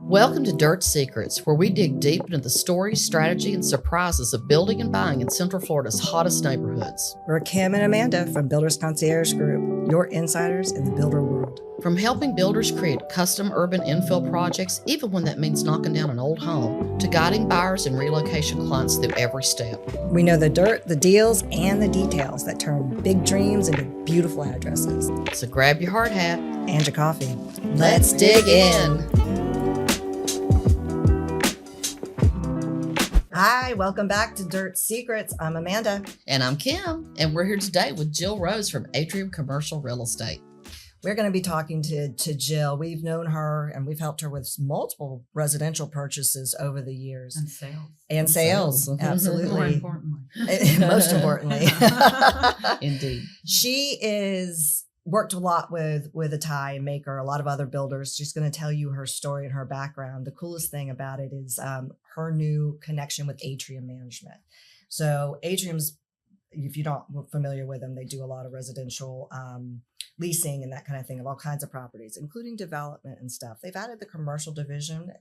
Welcome to Dirt Secrets, where we dig deep into the stories, strategy, and surprises of building and buying in Central Florida's hottest neighborhoods. We're Kim and Amanda from Builders Concierge Group, your insiders in the builder world. From helping builders create custom urban infill projects, even when that means knocking down an old home, to guiding buyers and relocation clients through every step. We know the dirt, the deals, and the details that turn big dreams into beautiful addresses. So grab your hard hat And your coffee. Let's dig in. Hi, welcome back to Dirt Secrets. I'm Amanda. And I'm Kim, and we're here today with Jill Rose from Atrium Commercial Real Estate. We're going to be talking to Jill. We've known her and we've helped her with multiple residential purchases over the years. And sales. Absolutely. More importantly. Most importantly. Indeed. She is worked a lot with a tie maker, a lot of other builders. She's going to tell you her story and her background. The coolest thing about it is her new connection with Atrium Management. So Atrium's, if you're not familiar with them, they do a lot of residential leasing and that kind of thing of all kinds of properties, including development and stuff. They've added the commercial division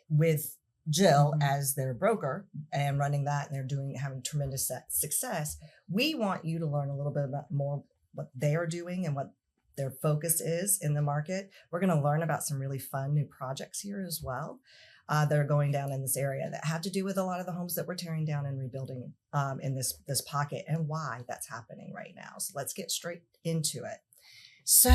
with Jill as their broker and running that, and they're having tremendous success. We want you to learn a little bit about more what they are doing and what their focus is in the market. We're going to learn about some really fun new projects here as well that are going down in this area that have to do with a lot of the homes that we're tearing down and rebuilding in this pocket and why that's happening right now. So let's get straight into it. So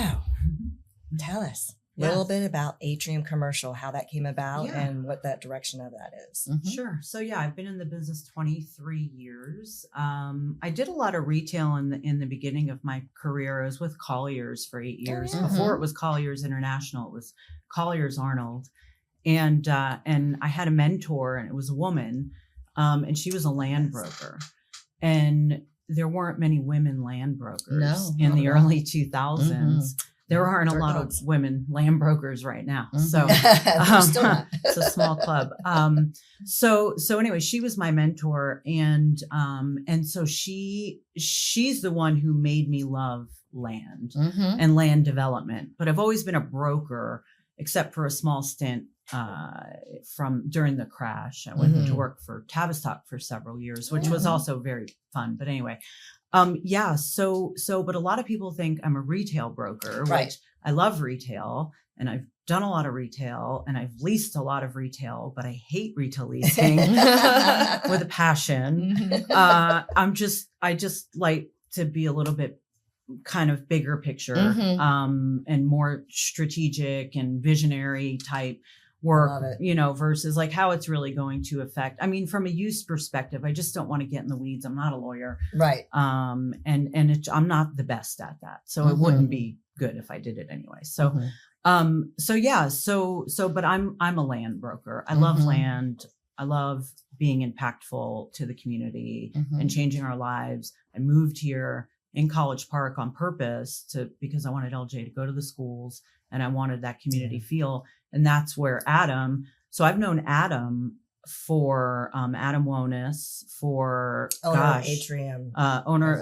tell us a little bit about Atrium Commercial, how that came about and what that direction of that is. Mm-hmm. Sure. So I've been in the business 23 years. I did a lot of retail in the beginning of my career. I was with Colliers for 8 years. Before it was Colliers International, it was Colliers Arnold. And I had a mentor, and it was a woman, and she was a land broker. And there weren't many women land brokers in the early 2000s. There aren't a lot of women land brokers right now. So Still not. it's a small club. So anyway, she was my mentor, and so she's the one who made me love land and land development. But I've always been a broker, except for a small stint from during the crash. I went to work for Tavistock for several years, which was also very fun. But anyway, so but a lot of people think I'm a retail broker, which I love retail, and I've done a lot of retail, and I've leased a lot of retail, but I hate retail leasing with a passion. I just like to be a little bit kind of bigger picture and more strategic and visionary type work, versus like how it's really going to affect. I mean, from a use perspective, I just don't want to get in the weeds. I'm not a lawyer. Right. I'm not the best at that. So it wouldn't be good if I did it anyway. So, but I'm a land broker. I love land. I love being impactful to the community and changing our lives. I moved here in College Park on purpose because I wanted LJ to go to the schools, and I wanted that community feel. And that's where Adam. So I've known Adam for Adam Wonus for owner of Atrium,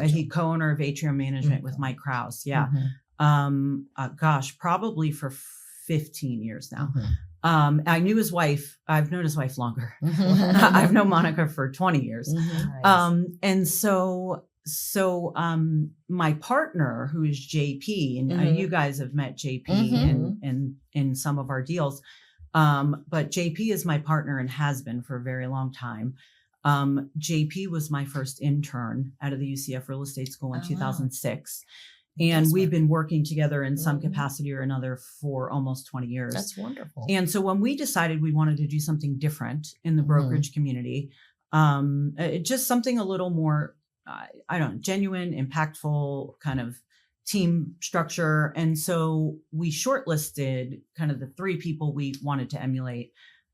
he co-owner of Atrium Management with Mike Krause. Yeah. Probably for 15 years now. I knew his wife. I've known his wife longer. I've known Monica for 20 years. Nice. And so my partner, who is JP, and you guys have met JP in some of our deals. But JP is my partner and has been for a very long time. JP was my first intern out of the UCF Real Estate School in 2006. And we've been working together in some capacity or another for almost 20 years. That's wonderful. And so when we decided we wanted to do something different in the brokerage community, just something a little more, genuine, impactful kind of team structure. And so we shortlisted kind of the 3 people we wanted to emulate.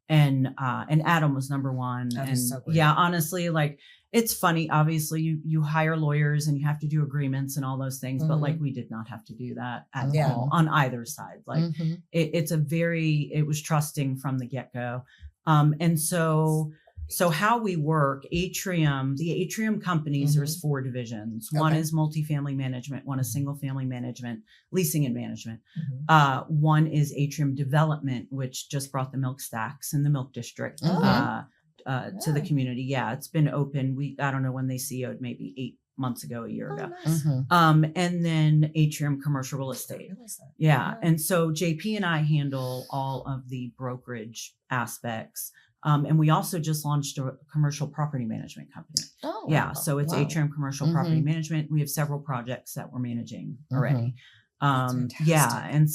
And Adam was number one. And so great. Honestly, like, it's funny. Obviously you hire lawyers and you have to do agreements and all those things, but like, we did not have to do that at all on either side. Like it was trusting from the get-go. And so So how we work, the Atrium companies, Mhm. there's 4 divisions. One Okay. is multifamily management, one is single family management, leasing and management. Mhm. One is Atrium Development, which just brought the milk stacks in the milk district Oh. to the Oh. community. Yeah, it's been open. I don't know when they CO'd, maybe 8 months ago, a year Oh, ago. nice. Mhm. And then Atrium Commercial Real Estate. Realize that. Yeah. And so JP and I handle all of the brokerage aspects. And we also just launched a commercial property management company. Oh, Yeah. wow. So it's Wow. Atrium Commercial Property Management. We have several projects that we're managing already. That's Yeah. fantastic. And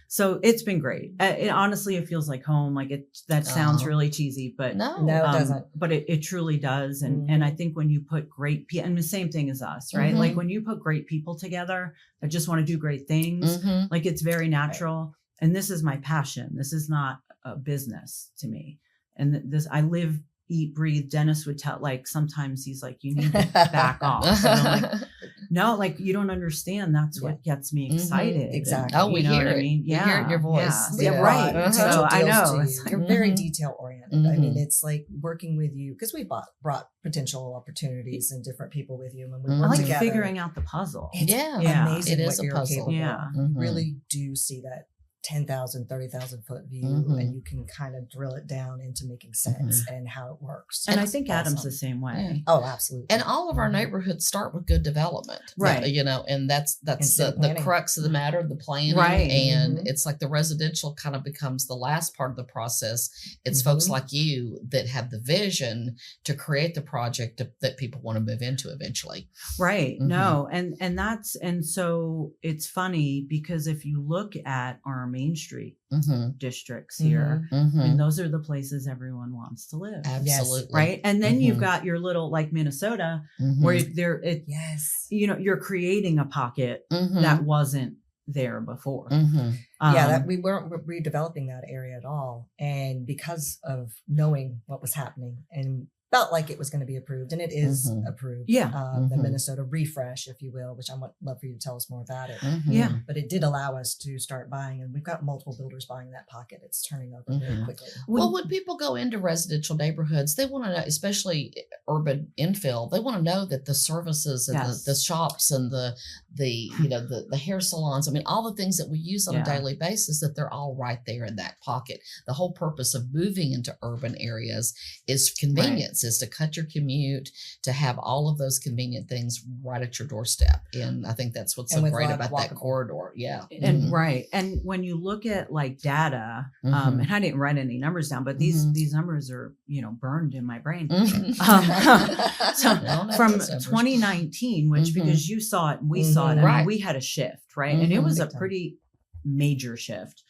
so it's been great. Honestly, it feels like home. Like that sounds Oh. really cheesy, but No, it doesn't. but it truly does. And I think when you put great people, and the same thing as us, right? Mhm. Like when you put great people together that just want to do great things, Mhm. like it's very natural. And this is my passion. This is not a business to me. And I live, eat, breathe. Dennis would tell, like, sometimes he's like, you need to back off. And I'm like, no, like you don't understand. That's what gets me excited. Exactly. Oh, we You know hear what I it. mean? We hear it in your voice. Yeah, We right. brought So potential I deals know. to It's you. like, You're very Mhm. detail oriented. I mean, Mhm. it's like working with you because we brought potential opportunities and different people with you when we Mhm. I work like together. figuring out the puzzle. It's Yeah. Yeah. amazing It what is a you're puzzle. capable Yeah. of. You Mhm. really do see that 10,000, 30,000 foot view, Mhm. and you can kind of drill it down into making sense and how it works. And I It's think Adam's awesome. the same way. Oh, absolutely. And all of our Mhm. neighborhoods start with good development, Right. You know, and that's Instead of the planning. crux of the matter, the planning, Right. and Mhm. it's like the residential kind of becomes the last part of the process. It's folks Mhm. like you that have the vision to create the project that people want to move into eventually. Right. Mhm. No. And so it's funny because if you look at our Main Street Mm-hmm. districts here, Mm-hmm. I mean, those are the places everyone wants to live. Absolutely. Right. And then you've Mhm. got your little, like Minnesota, Mhm. where Yes. you're creating a pocket Mhm. that wasn't there before. Mhm. That we weren't redeveloping that area at all. And because of knowing what was happening and felt like it was going to be approved, and it is Mhm. approved. Yeah. The Mhm. Minnesota refresh, if you will, which I would love for you to tell us more about it. Mhm. Yeah. But it did allow us to start buying, and we've got multiple builders buying that pocket. It's turning over very Mhm. quickly. Well, when people go into residential neighborhoods, they want to know, especially urban infill, they want to know that the services and Yes. the shops and the the hair salons, I mean, all the things that we use on a Yeah. daily basis, that they're all right there in that pocket. The whole purpose of moving into urban areas is convenience, is to cut your commute, to have all of those convenient things right at your doorstep. And I think that's what's And so with great walkable. about that corridor. Yeah. And Mhm. right. And when you look at like data, Mhm. and I didn't write any numbers down, but Mhm. these numbers are, burned in my brain. Mhm. So We all know from those numbers. 2019, which Mhm. because you saw it and we saw it, I mean, Right. we had a shift, right? And it Mhm. was a Big time. pretty major shift.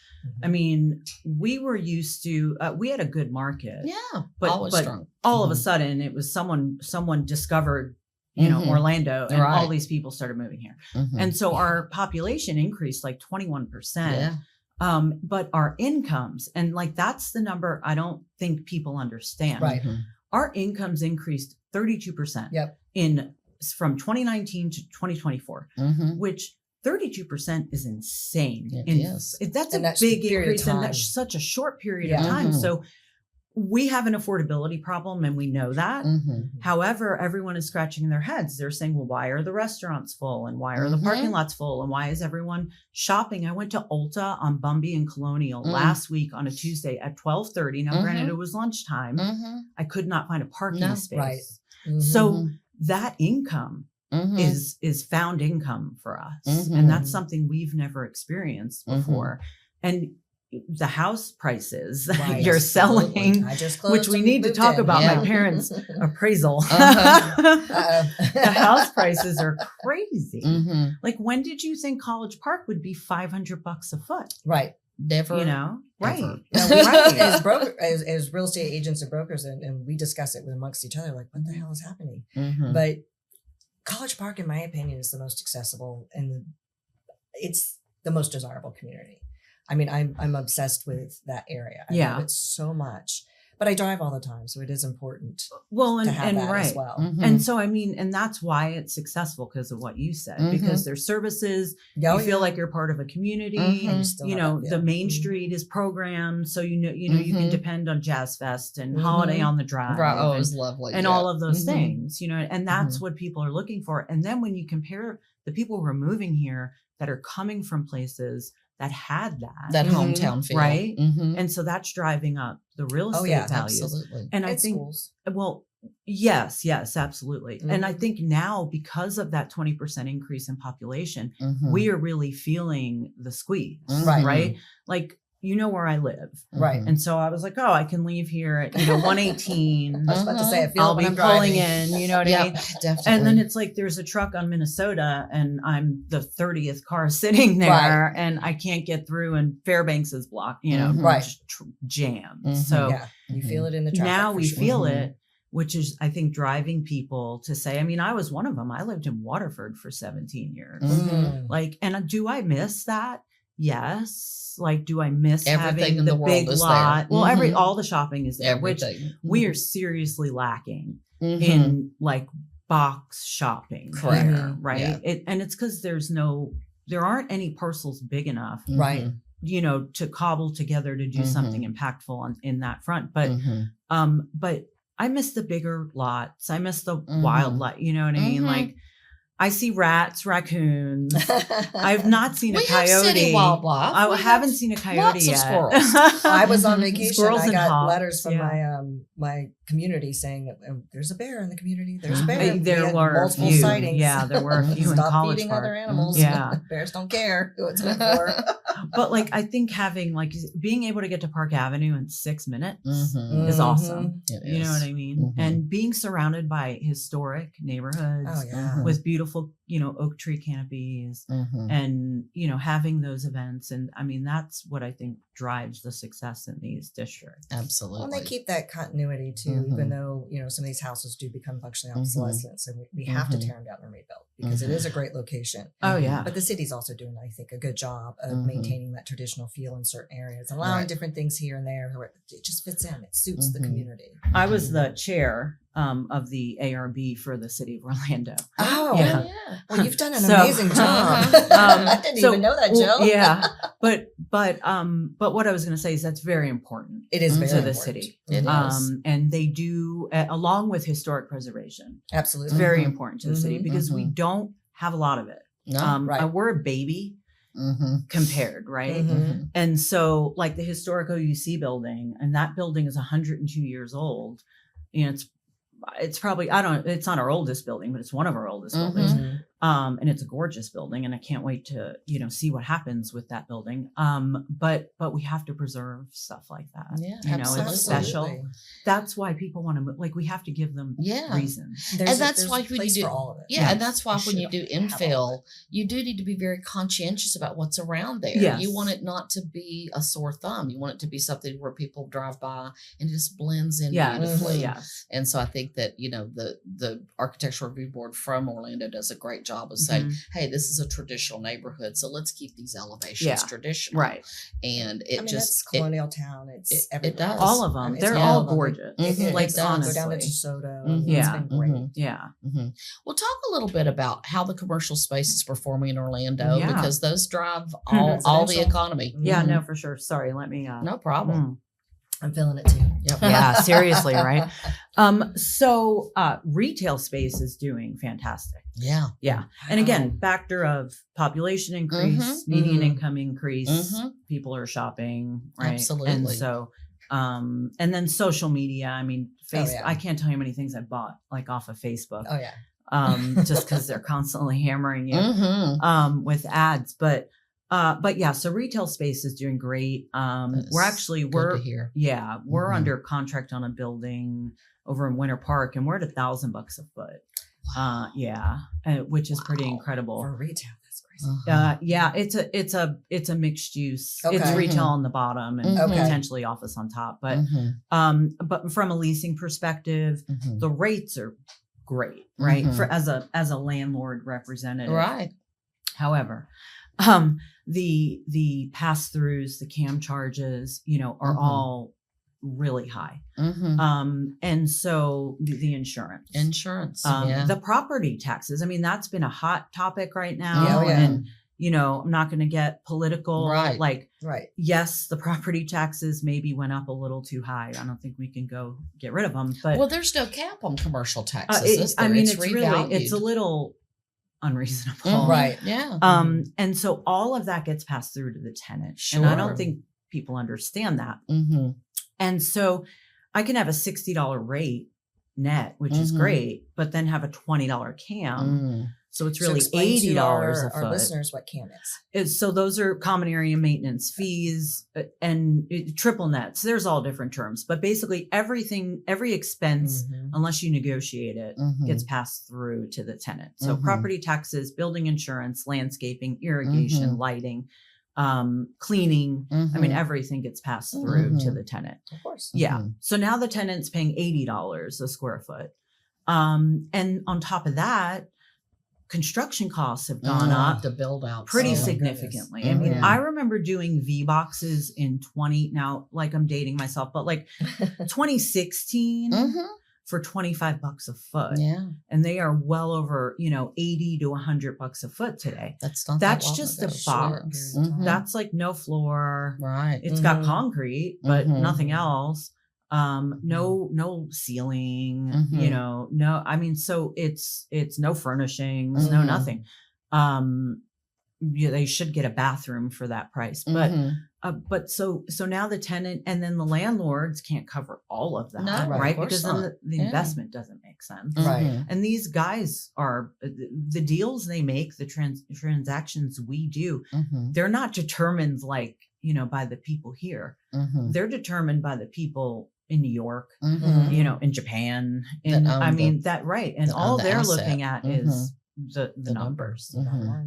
I Mhm. mean, we were used to, we had a good market, Yeah. but Always strong. all of a Mhm. sudden it was someone discovered, Mhm. Orlando, and all Right. these people started moving here. Mhm. And so our population increased like 21%. Yeah. But our incomes, and like that's the number I don't think people understand. Right. Mhm. Our incomes increased 32% Yep. from 2019 to 2024, Mhm. which 32% is insane. It And is. That's In a that big period of increase in time. that such a short period Yeah. of time. Mhm. So we have an affordability problem, and we know that. Mhm. However, everyone is scratching their heads. They're saying, well, why are the restaurants full? And why are the parking lots full? And why is everyone shopping? I went to Ulta on Bumby and Colonial last week on a Tuesday at 12:30. Now, granted, it was lunchtime. Mhm. I could not find a parking No. space. Right. Mhm. So that income Mhm. is found income for us. Mhm. And that's something we've never experienced Mhm. before. And the house prices Right. you're Absolutely. selling, I just closed which we and need to moved talk in. about Yeah. my parents' appraisal. Uh-huh. The house prices are crazy. Mhm. Like, when did you think College Park would be $500 a foot? Right. Never. Right. Ever. Now, we, Right. as real estate agents and brokers, and we discuss it amongst each other, like, what the hell is happening? Mhm. But College Park, in my opinion, is the most accessible, and it's the most desirable community. I mean, I'm obsessed with that area. I Yeah. love it so much. But I drive all the time, so it is important Well, to have that right. as well. Mhm. And so, I mean, and that's why it's successful because of what you said, Mhm. because there's services, Oh, you feel yeah. like you're part of a community. Mhm. You still You have know, that the feel. main Mhm. street is programmed. So, you can Mhm. depend on Jazz Fest and Mhm. Holiday on the Drive. Right. Oh, it and, was lovely. and yeah. all of those Mhm. things, and that's what people are looking for. And then when you compare the people who are moving here that are coming from places that had That Mhm. hometown feel. Right? Mhm. And so that's driving up the real estate yeah, values. Absolutely. And I And think, schools. well, yes, absolutely. And I Mhm. think now because of that 20% increase in population, Mhm. we are really feeling the squeeze, Mhm. right? Like, where I live. Right. Mhm. And so I was like, oh, I can leave here at, 118. I was about to say, I feel I'll it when be I'm pulling driving. in, you know what I Yeah, mean? definitely. And then it's like there's a truck on Minnesota and I'm the 30th car sitting there Right. and I can't get through and Fairbanks is blocked, Mhm. Right. just jammed. Mhm. So Yeah, you feel it in the traffic. now for we sure. feel Mhm. it, which is, I think, driving people to say, I mean, I was one of them. I lived in Waterford for 17 years. Mhm. Like, and do I miss that? Yes. Like, do I miss Everything having in the the world big is there. lot? Well, Mhm. all the shopping is there, which Everything. we are seriously lacking Mhm. in like box shopping Correct. here, right? Yeah. And it's because there aren't any parcels big enough, Right. Mhm. to cobble together to do Mhm. something impactful in that front. But Mhm. but I miss the bigger lots. I miss the Mhm. wildlife. You know what I mean? Mhm. Like I see rats, raccoons. I've not seen a We have coyote. city wildlife. I We haven't have seen a coyote lots of yet. squirrels. I was on Mhm. vacation. Squirrels I and got hawks, letters from yeah. my community saying that there's a bear in the community. There's a Mhm. bear. There We had were a multiple few. sightings. Yeah, there were a few in Stop College feeding Park. other animals. Yeah. Bears don't care who it's meant for. But like I think having like being able to get to Park Avenue in 6 minutes Mhm. is Mhm. awesome. It You know is. what I mean? Mhm. And being surrounded by historic neighborhoods Oh yeah. Mhm. with beautiful, oak tree canopies Mhm. and, having those events. And I mean, that's what I think drives the success in these districts. Absolutely. Well, and they keep that continuity too, even though some of these houses do become functionally obsolescent, so we have to tear them down and rebuild because it is a great location. Oh, yeah. But the city's also doing, I think, a good job of Mhm. maintaining that traditional feel in certain areas, allowing Right. different things here and there where it just fits in. It suits the Mhm. community. I was the chair of the ARB for the city of Orlando. Oh, Yeah. yeah. well, you've done an So- amazing job. I didn't so- even know that, well, Joe. Yeah. But what I was going to say is that's very important. It is very to the important. city. It is. And they do, along with historic preservation, it's Absolutely. very Mhm. important to the city Mhm. because we don't have a lot of it. No. Right. We're a baby Mhm. compared, right? Mhm. Mhm. And so, like the historic OUC building, and that building is 102 years old. It's probably, it's not our oldest building, but it's one of our oldest Mhm. buildings. Mhm. And it's a gorgeous building, and I can't wait to, see what happens with that building. But we have to preserve stuff like that. Yeah, it's special. Absolutely. That's why people want to move. Like we have to give them Yeah. reasons. There's that's there's why a when you place do- for all of it. Yeah, and that's why You when you do should have all of infill, you do need to be very conscientious about what's around there. Yes. You want it not to be a sore thumb. You want it to be something where people drive by and it just blends in beautifully. Yes. And so I think that, the Architectural Review Board from Orlando does a great job of saying, Mhm. hey, this is a traditional neighborhood, so let's keep these elevations Yeah. traditional. Right. And it it's just colonial town. It's it everywhere. does. All of them. I mean, They're it's all all of them. gorgeous. Mhm. Like It does. Go down to honestly. DeSoto. Mhm. It's Yeah. been great. Mhm. Yeah. Well, talk a little bit about how the commercial space is performing in Orlando Yeah. because those drive all the Residential. economy. Yeah, Mhm. no, for sure. Sorry, let me No problem. I'm feeling it too. Yep. Yeah, seriously, right? So retail space is doing fantastic. Yeah. Yeah. And again, factor of population increase, Mhm. median Mhm. income increase, Mhm. people are shopping, right? And Absolutely. so and then social media, I mean, Facebook, yeah. I can't tell you how many things I bought like off of Facebook. Oh yeah. Just because they're constantly hammering you Mhm. with ads. But yeah, so retail space is doing great. That's Good to hear. We're Mhm. under contract on a building over in Winter Park, and we're at $1,000 a foot. Which is pretty Wow. incredible. For retail, that's crazy. Uh-huh. Yeah, it's a mixed use. It's Okay. retail Mhm. on the bottom and Okay. potentially office on top. But Mhm. but from a leasing perspective, Mhm. the rates are great, right? Mhm. For as a landlord representative. Right. However, the pass-throughs, the CAM charges, are Mhm. all really high. Mm-hmm. And so the insurance, The the property taxes. I mean, that's been a hot topic right now. Yeah, oh, yeah. And, you know, I'm not going to get political. Right. Like, Right. yes, the property taxes maybe went up a little too high. I don't think we can go get rid of them. But well, there's no cap on commercial taxes. it's revalued. a little unreasonable. Mhm. Right. Yeah. And so all of that gets passed through to the tenant. Sure. And I don't think people understand that. Mm-hmm. And so I can have a $60 rate net, which is great, but then have a $20 CAM. So it's really $80 a foot. Our listeners what CAM is. So those are common area maintenance fees and triple nets. There's all different terms, but basically every expense, unless you negotiate it, gets passed through to the tenant. So property taxes, building insurance, landscaping, irrigation, lighting, cleaning. I mean, everything gets passed through to the tenant. Of course. Yeah. So now the tenant's paying $80 a square foot. And on top of that, construction costs have gone up to build out pretty so. significantly. Goodness. I mean, Mhm. I remember doing V boxes in 20, now like I'm dating myself, but like 2016 for $25 a foot. Yeah. And they are well over, you know, 80 to $100 a foot today. That's not That's that long just ago. a box. Mhm. That's like no floor. Right. It's got concrete, but Mhm. nothing else. No ceiling, you know, no, I mean, so it's no furnishings, no nothing. Yeah, they should get a bathroom for that price, but so now the tenant and then the landlords can't cover all of that, No, right? of course Because then not. the investment doesn't make sense. Right. And these guys are the deals they make, the transactions we do, they're not determined like, you know, by the people here. They're determined by the people in New York, you know, in Japan. And I mean, right. And all they're looking at is the numbers.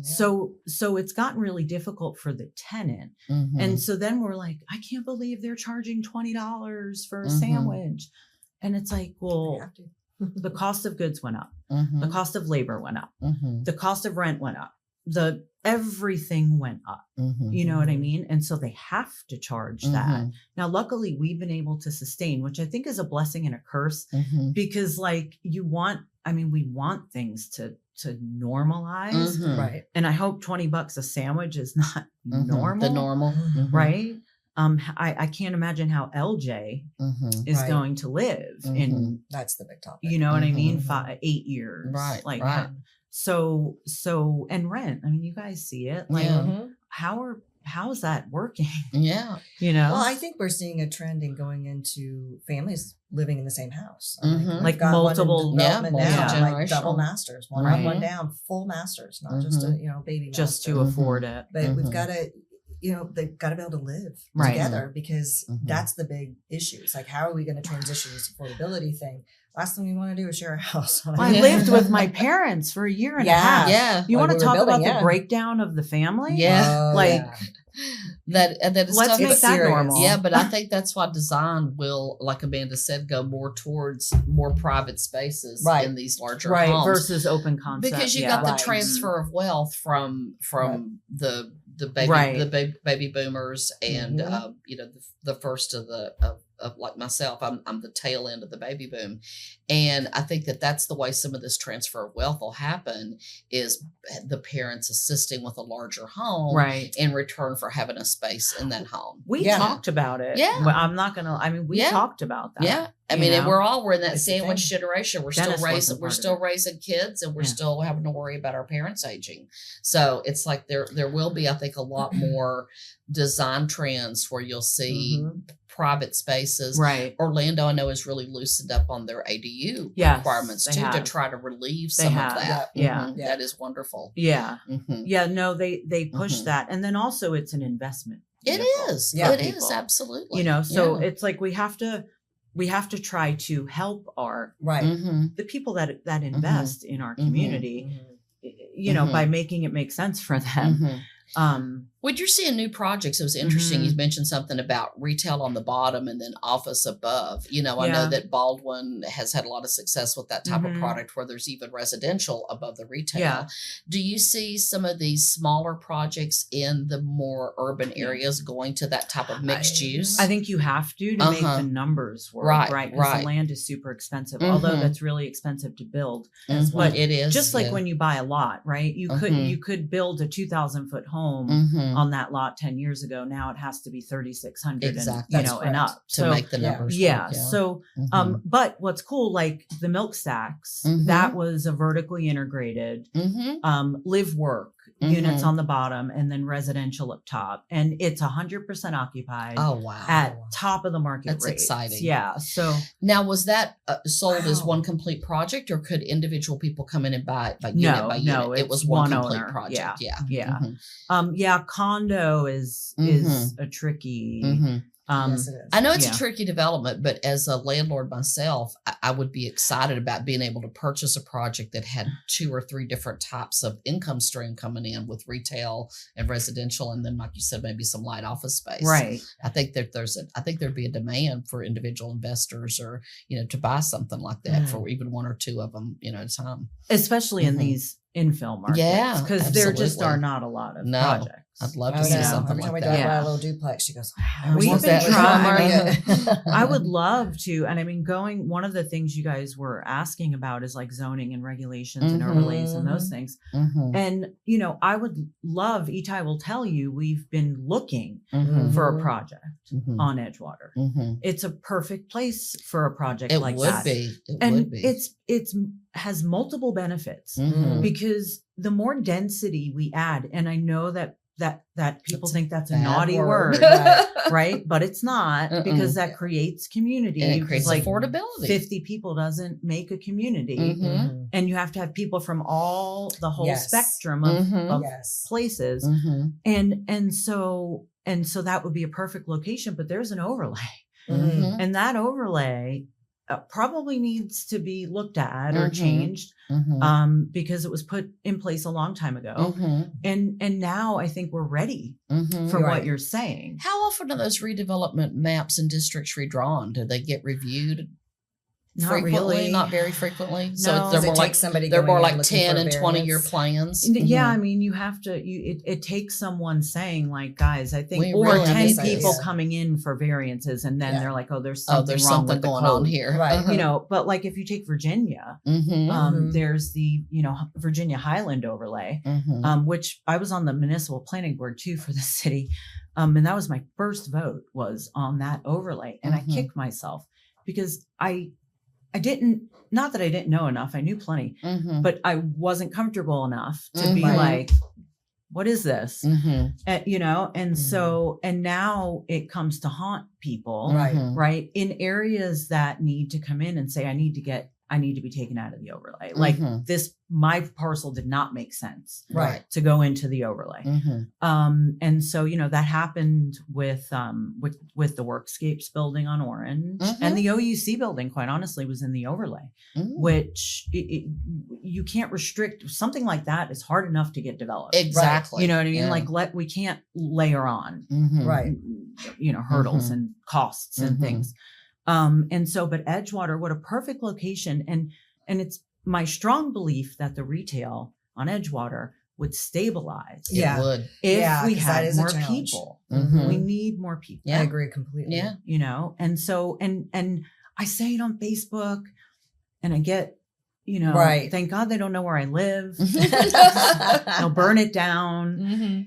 So it's gotten really difficult for the tenant. And so then we're like, I can't believe they're charging $20 for a sandwich. And it's like, well, the cost of goods went up. The cost of labor went up. The cost of rent went up. Everything went up. You know what I mean? And so they have to charge that. Now, luckily, we've been able to sustain, which I think is a blessing and a curse, because like we want things to normalize. Right. And I hope $20 a sandwich is not normal. The normal. Right. I can't imagine how LJ is going to live in, that's the big topic. you know what I mean? 8 years. Right. Like, right. So, and rent, I mean, you guys see it, like how is that working? Yeah. You know, Well, I think we're seeing a trend in going into families living in the same house. Like we've got multiple- one in development now, like multi-generational. double masters, one up, one down, full masters, not just a baby just master. to afford it. But we've got to, they've got to be able to live Right. together because that's the big issue. It's like, how are we going to transition this affordability thing? Last thing we want to do is share a house. Well, I lived with my parents for a year and a half. Yeah. You Like want to we were talk about building, the breakdown of the family? Yeah. Like, That is let's tough. make It's that serious. normal. Yeah, but I think that's why design will, like Amanda said, go more towards more private spaces Right. in these larger right. homes. Versus open concept. Because you yeah. got the Right. transfer of wealth from the baby Right. the baby boomers and the first of of like myself, I'm the tail end of the baby boom, and I think that's the way some of this transfer of wealth will happen is the parents assisting with a larger home, Right. in return for having a space in that home. We Yeah. talked about it. Yeah. Well, I'm not gonna. I mean, we Yeah. talked about that. Yeah. I you mean, and know? we're in that It's a sandwich thing. generation. We're Dennis still wasn't part of it. raising kids, and we're Yeah. still having to worry about our parents aging. So it's like there will be, I think, a lot more design trends where you'll see private spaces. Right. Orlando, I know, has really loosened up on their ADU Yes, requirements they too, to have. try to relieve They some have. of that. Yeah. Mhm. Yeah. That is wonderful. Yeah. Mhm. Yeah. No, they push Mhm. that, and then also it's an investment. It vehicle is. Yeah. It is people. absolutely. You know, so Yeah. it's like we have to try to help Right. Mhm. the people that invest in our community, Mhm. you know, by making it make sense for them. Mhm. When you're seeing new projects, it was interesting. You mentioned something about retail on the bottom and then office above. I know that Baldwin has had a lot of success with that type of product where there's even residential above the retail. Yeah. Do you see some of these smaller projects in the more urban areas going to that type of mixed use? I think you have to make the numbers work, right? Because the land is super expensive, although that's really expensive to build. But it is just like when you buy a lot, right? You could build a 2,000-foot home on that lot 10 years ago. Now it has to be 3,600 exactly. and up to make the numbers work. Yeah. So, but what's cool, like the milk stacks, that was a vertically integrated live work units on the bottom and then residential up top. And it's 100% occupied. Oh, wow. At top of the market That's rates. exciting. Yeah. So now was that sold as one complete project or could individual people come in and buy it by unit by unit? No, it was one complete owner. project. Yeah. Condo is a tricky Yes, it is. I know it's a tricky development, but as a landlord myself, I would be excited about being able to purchase a project that had 2 or 3 different types of income stream coming in with retail and residential, and then, like you said, maybe some light office space. Right. I think that there'd be a demand for individual investors, or to buy something like that for even 1 or 2 of them, at a time. Especially in these infill markets. Yeah, because there just are not a lot of projects. I'd love to see something Every time like we that. drive by a little duplex, she goes, We've been trying. I would love to. And I mean, one of the things you guys were asking about is like zoning and regulations and overlays and those things. And, I would love, Itai will tell you, we've been looking for a project on Edgewater. It's a perfect place for a project like that. It would be. It's has multiple benefits because the more density we add, and I know that people think that's a naughty word, right? But it's not, because that creates community. And it creates like affordability. 50 people doesn't make a community. And you have to have people from the whole spectrum of places. And so that would be a perfect location, but there's an overlay. And that overlay probably needs to be looked at or changed because it was put in place a long time ago. And now I think we're ready for what you're saying. How often are those redevelopment maps and districts redrawn? Do they get reviewed? Not frequently, really. Not very frequently. So No. they're Does more it like take somebody they're going more in like looking 10 for and 20-year variance? plans. Yeah, I mean, you have to. It takes someone saying, like, guys, I think, We or really 10 need people this. coming in for variances, and then they're like, oh, there's something there's wrong something with the going code. on here. Right. But like if you take Virginia, there's the Virginia Highland overlay, which I was on the municipal planning board too for the city, and that was my first vote was on that overlay, and I kicked myself because I didn't, not that I didn't know enough, I knew plenty, but I wasn't comfortable enough to be like, what is this? And so, and now it comes to haunt people, right? In areas that need to come in and say, I need to be taken out of the overlay. Like my parcel did not make sense to go into the overlay. And so, that happened with the Workscapes building on Orange, and the OUC building, quite honestly, was in the overlay, which you can't restrict. Something like that is hard enough to get developed. Exactly. You know what I mean? Yeah. Like we can't layer on, hurdles and costs and things. And so, but Edgewater, what a perfect location. And it's my strong belief that the retail on Edgewater would stabilize. It would. If we 'cause that had is a more challenge. people. Mhm. We need more people. I agree completely. Yeah. And so, and I say it on Facebook and I get, thank God they don't know where I live. They'll burn it down.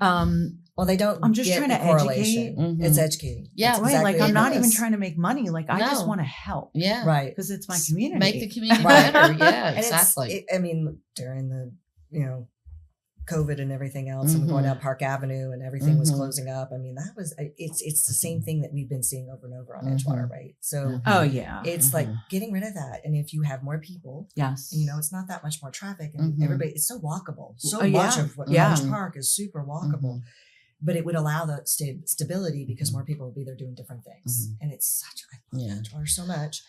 Well, they don't. I'm just get trying the to correlation. educate. It's educating. Yeah, That's Right. exactly Like I'm what not it even is. trying to make money. Like I just No. want to help. Yeah. Right. Because it's my community. Make the community Right. better. Yeah, And exactly. I mean, during the, COVID and everything else, and we're going down Park Avenue and everything was closing up. I mean, that was, it's the same thing that we've been seeing over and over on Edgewater, right? So Oh yeah. it's like getting rid of that. And if you have more people, Yes. it's not that much more traffic, and everybody, it's so walkable. So Oh, much yeah. of what Yeah. College Park is super walkable. But it would allow the stability because more people would be there doing different things. And it's such, I love Edgewater so much.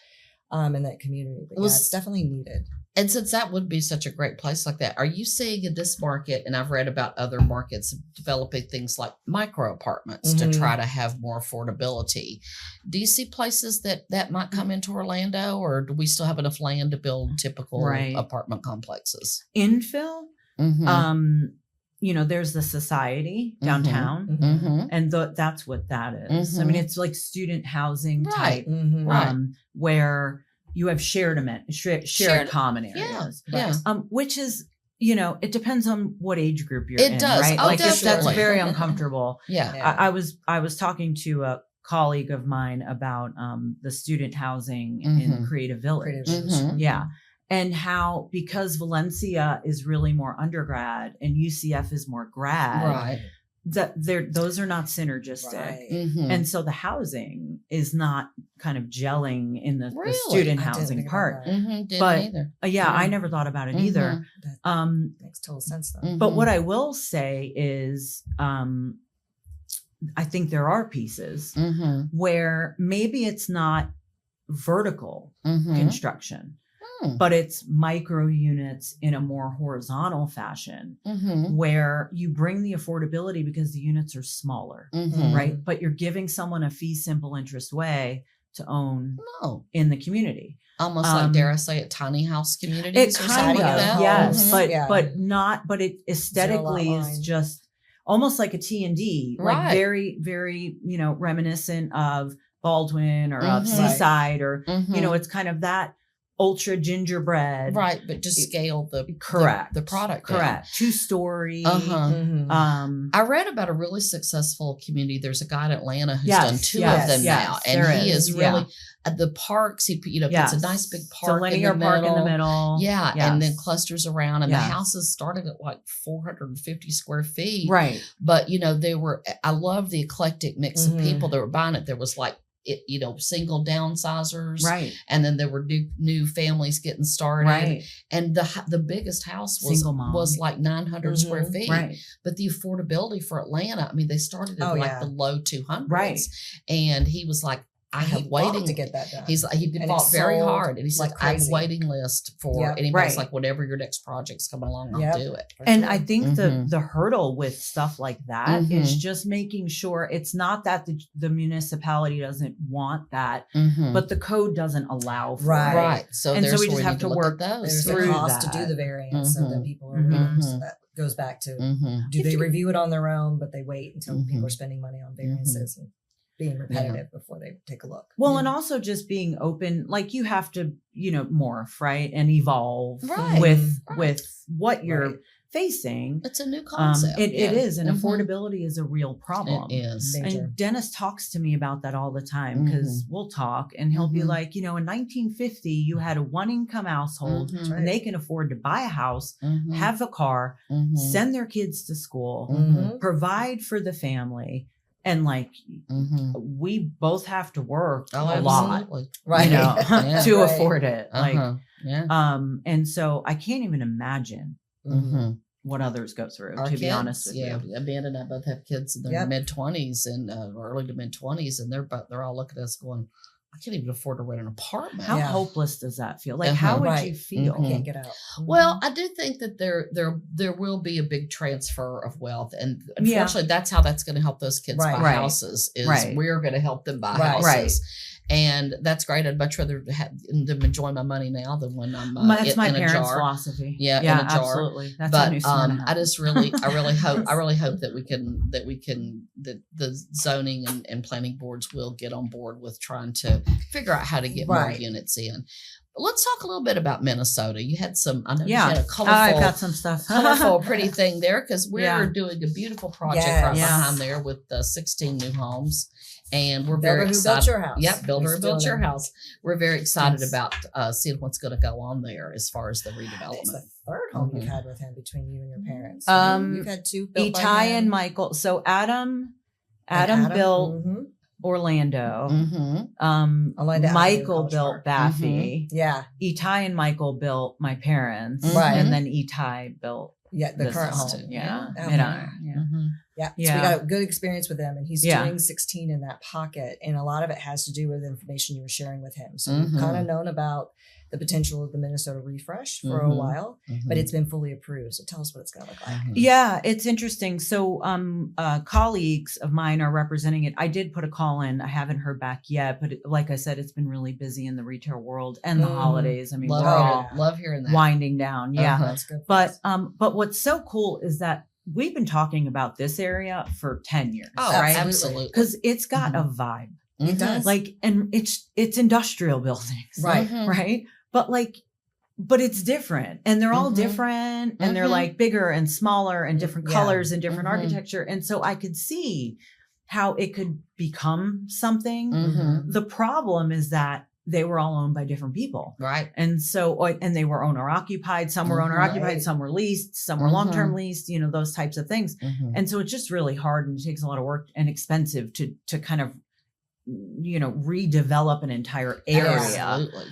in that community. But it's definitely needed. And since that would be such a great place like that, are you seeing in this market, and I've read about other markets developing things like micro apartments to try to have more affordability? Do you see places that might come into Orlando, or do we still have enough land to build typical apartment complexes? Infill, there's the Society downtown, and that's what that is. I mean, it's like student housing type, where you have shared common areas. Which is, it depends on what age group you're in. It does. Right? Oh, that's very uncomfortable. I was talking to a colleague of mine about the student housing in Creative Village. Yeah. And how, because Valencia is really more undergrad and UCF is more grad, those are not synergistic. And so the housing is not kind of gelling in the student housing part. But I never thought about it either. That makes total sense though. But what I will say is, I think there are pieces where maybe it's not vertical construction, but it's micro units in a more horizontal fashion where you bring the affordability because the units are smaller, right? But you're giving someone a fee simple interest way to own in the community. Almost like, dare I say it, tiny house communities or something like that? Yes, but it aesthetically is just almost like a T&D, like very, very, reminiscent of Baldwin or of Seaside or, it's kind of that ultra gingerbread. Right, but just scale the product. Correct. 2-story. I read about a really successful community. There's a guy in Atlanta who's done 2 of them now. And he is really at the parks. He puts a nice big park in the middle. Yeah. And then clusters around. And the houses started at like 450 square feet. Right. But I love the eclectic mix of people that were buying it. There was like single downsizers, right? And then there were new families getting started, right? And the biggest house was like 900 square feet, right? But the affordability for Atlanta, I mean, they started at the low 200s, right? And he was like, I have waiting to get that done. He fought very hard, and he's like, I have a waiting list for anybody's like, whatever your next project's coming along, I'll do it. And I think the hurdle with stuff like that is just making sure it's not that the municipality doesn't want that, but the code doesn't allow for it. Right. So we just have to work those. There's a cost to do the variance so that people are aware. So that goes back to do they review it on their own, but they wait until people are spending money on variances and being repetitive before they take a look. Well, and also just being open, like you have to, morph, right? And evolve with what you're facing. It's a new concept. It is. And affordability is a real problem. It is. And Dennis talks to me about that all the time because we'll talk and he'll be like, in 1950, you had a 1-income household and they can afford to buy a house, have a car, send their kids to school, provide for the family. And we both have to work a lot, right? To afford it. And so I can't even imagine what others go through. To be honest with you, Amanda and I both have kids in their mid-20s and early to mid-20s, and they're all looking at us going, I can't even afford to rent an apartment. How hopeless does that feel? Like, how would you feel? I can't get out. Well, I do think that there will be a big transfer of wealth, and unfortunately, that's how that's going to help those kids buy houses. We're going to help them buy houses, and that's great. I'd much rather have them enjoy my money now than when I'm that's my in parents' a jar. philosophy. Yeah, in a jar. Absolutely. That's but a new I really hope that the zoning and planning boards will get on board with trying to figure out how to get more units in. But let's talk a little bit about Minnesota. You had some, I know you had a colorful, I've got some stuff. colorful, pretty thing there because we're doing a beautiful project right behind there with 16 new homes. And we're very excited. Builder who built your house. Yep, builder who built your house. We're very excited about seeing what's going to go on there as far as the redevelopment. It's the third home you've had with him between you and your parents. You've had 2 built Itai and Michael. So Adam built Orlando. Michael built Baffy. Yeah. Itai and Michael built my parents. Right. And then Itai built the current home. Yeah. So Yeah. we got a good experience with him, and he's Yeah. doing 16 in that pocket. And a lot of it has to do with information you were sharing with him. So Mhm. we've kind of known about the potential of the Minnesota refresh for a Mhm. while, but it's been fully approved. So tell us what it's going to look like. Yeah, it's interesting. So colleagues of mine are representing it. I did put a call in. I haven't heard back yet, but like I said, it's been really busy in the retail world and the holidays. I mean, we're all love hearing that. winding down. Yeah. Uh-huh. That's good. But what's so cool is that we've been talking about this area for 10 years, Oh, right? absolutely. Because it's got a vibe. It does. Like, and it's industrial buildings. Right. Mhm. Right. But it's different, and they're all Mhm. different, and they're Mhm. like bigger and smaller and different Yeah. colors and different Mhm. architecture. And so I could see how it could become something. Mhm. The problem is that they were all owned by different people. Right. And so, and they were owner occupied, some were owner occupied, Right. some were leased, some were long-term leased, those types of things. Mhm. And so it's just really hard, and it takes a lot of work and expensive to kind of, redevelop an entire area. Absolutely.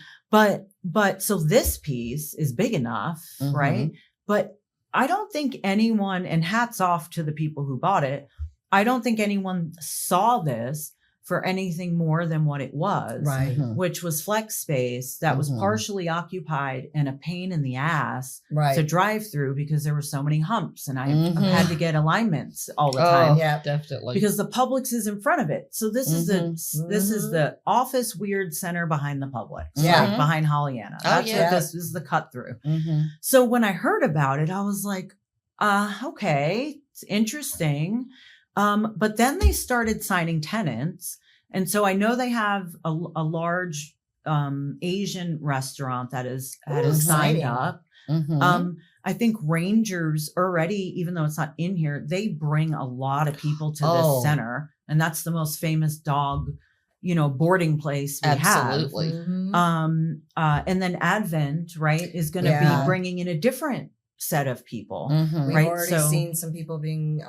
But so this piece is big enough, Mhm. right? But I don't think anyone, and hats off to the people who bought it, I don't think anyone saw this for anything more than what it was, Right. Mhm. which was flex space that was Mhm. partially occupied and a pain in the ass Right. to drive through because there were so many humps, and I Mhm. had to get alignments all the Oh, time. Yeah. definitely. Because the Publix is in front of it. So this is this is Mhm. the office weird center behind the Publix. Yeah. Like behind Hollyanna. Oh, That's yeah. what this is, the cut through. Mhm. So when I heard about it, I was like, okay, it's interesting. But then they started signing tenants. And so I know they have a large Asian restaurant that has signed exciting. up. Mhm. I think Rangers already, even though it's not in here, they bring a lot of people to Oh. this center. And that's the most famous dog, boarding place we Absolutely. Mhm. have. And then Advent, right, is going to Yeah. be bringing in a different set of people. Mhm. We've right, already so- seen some people being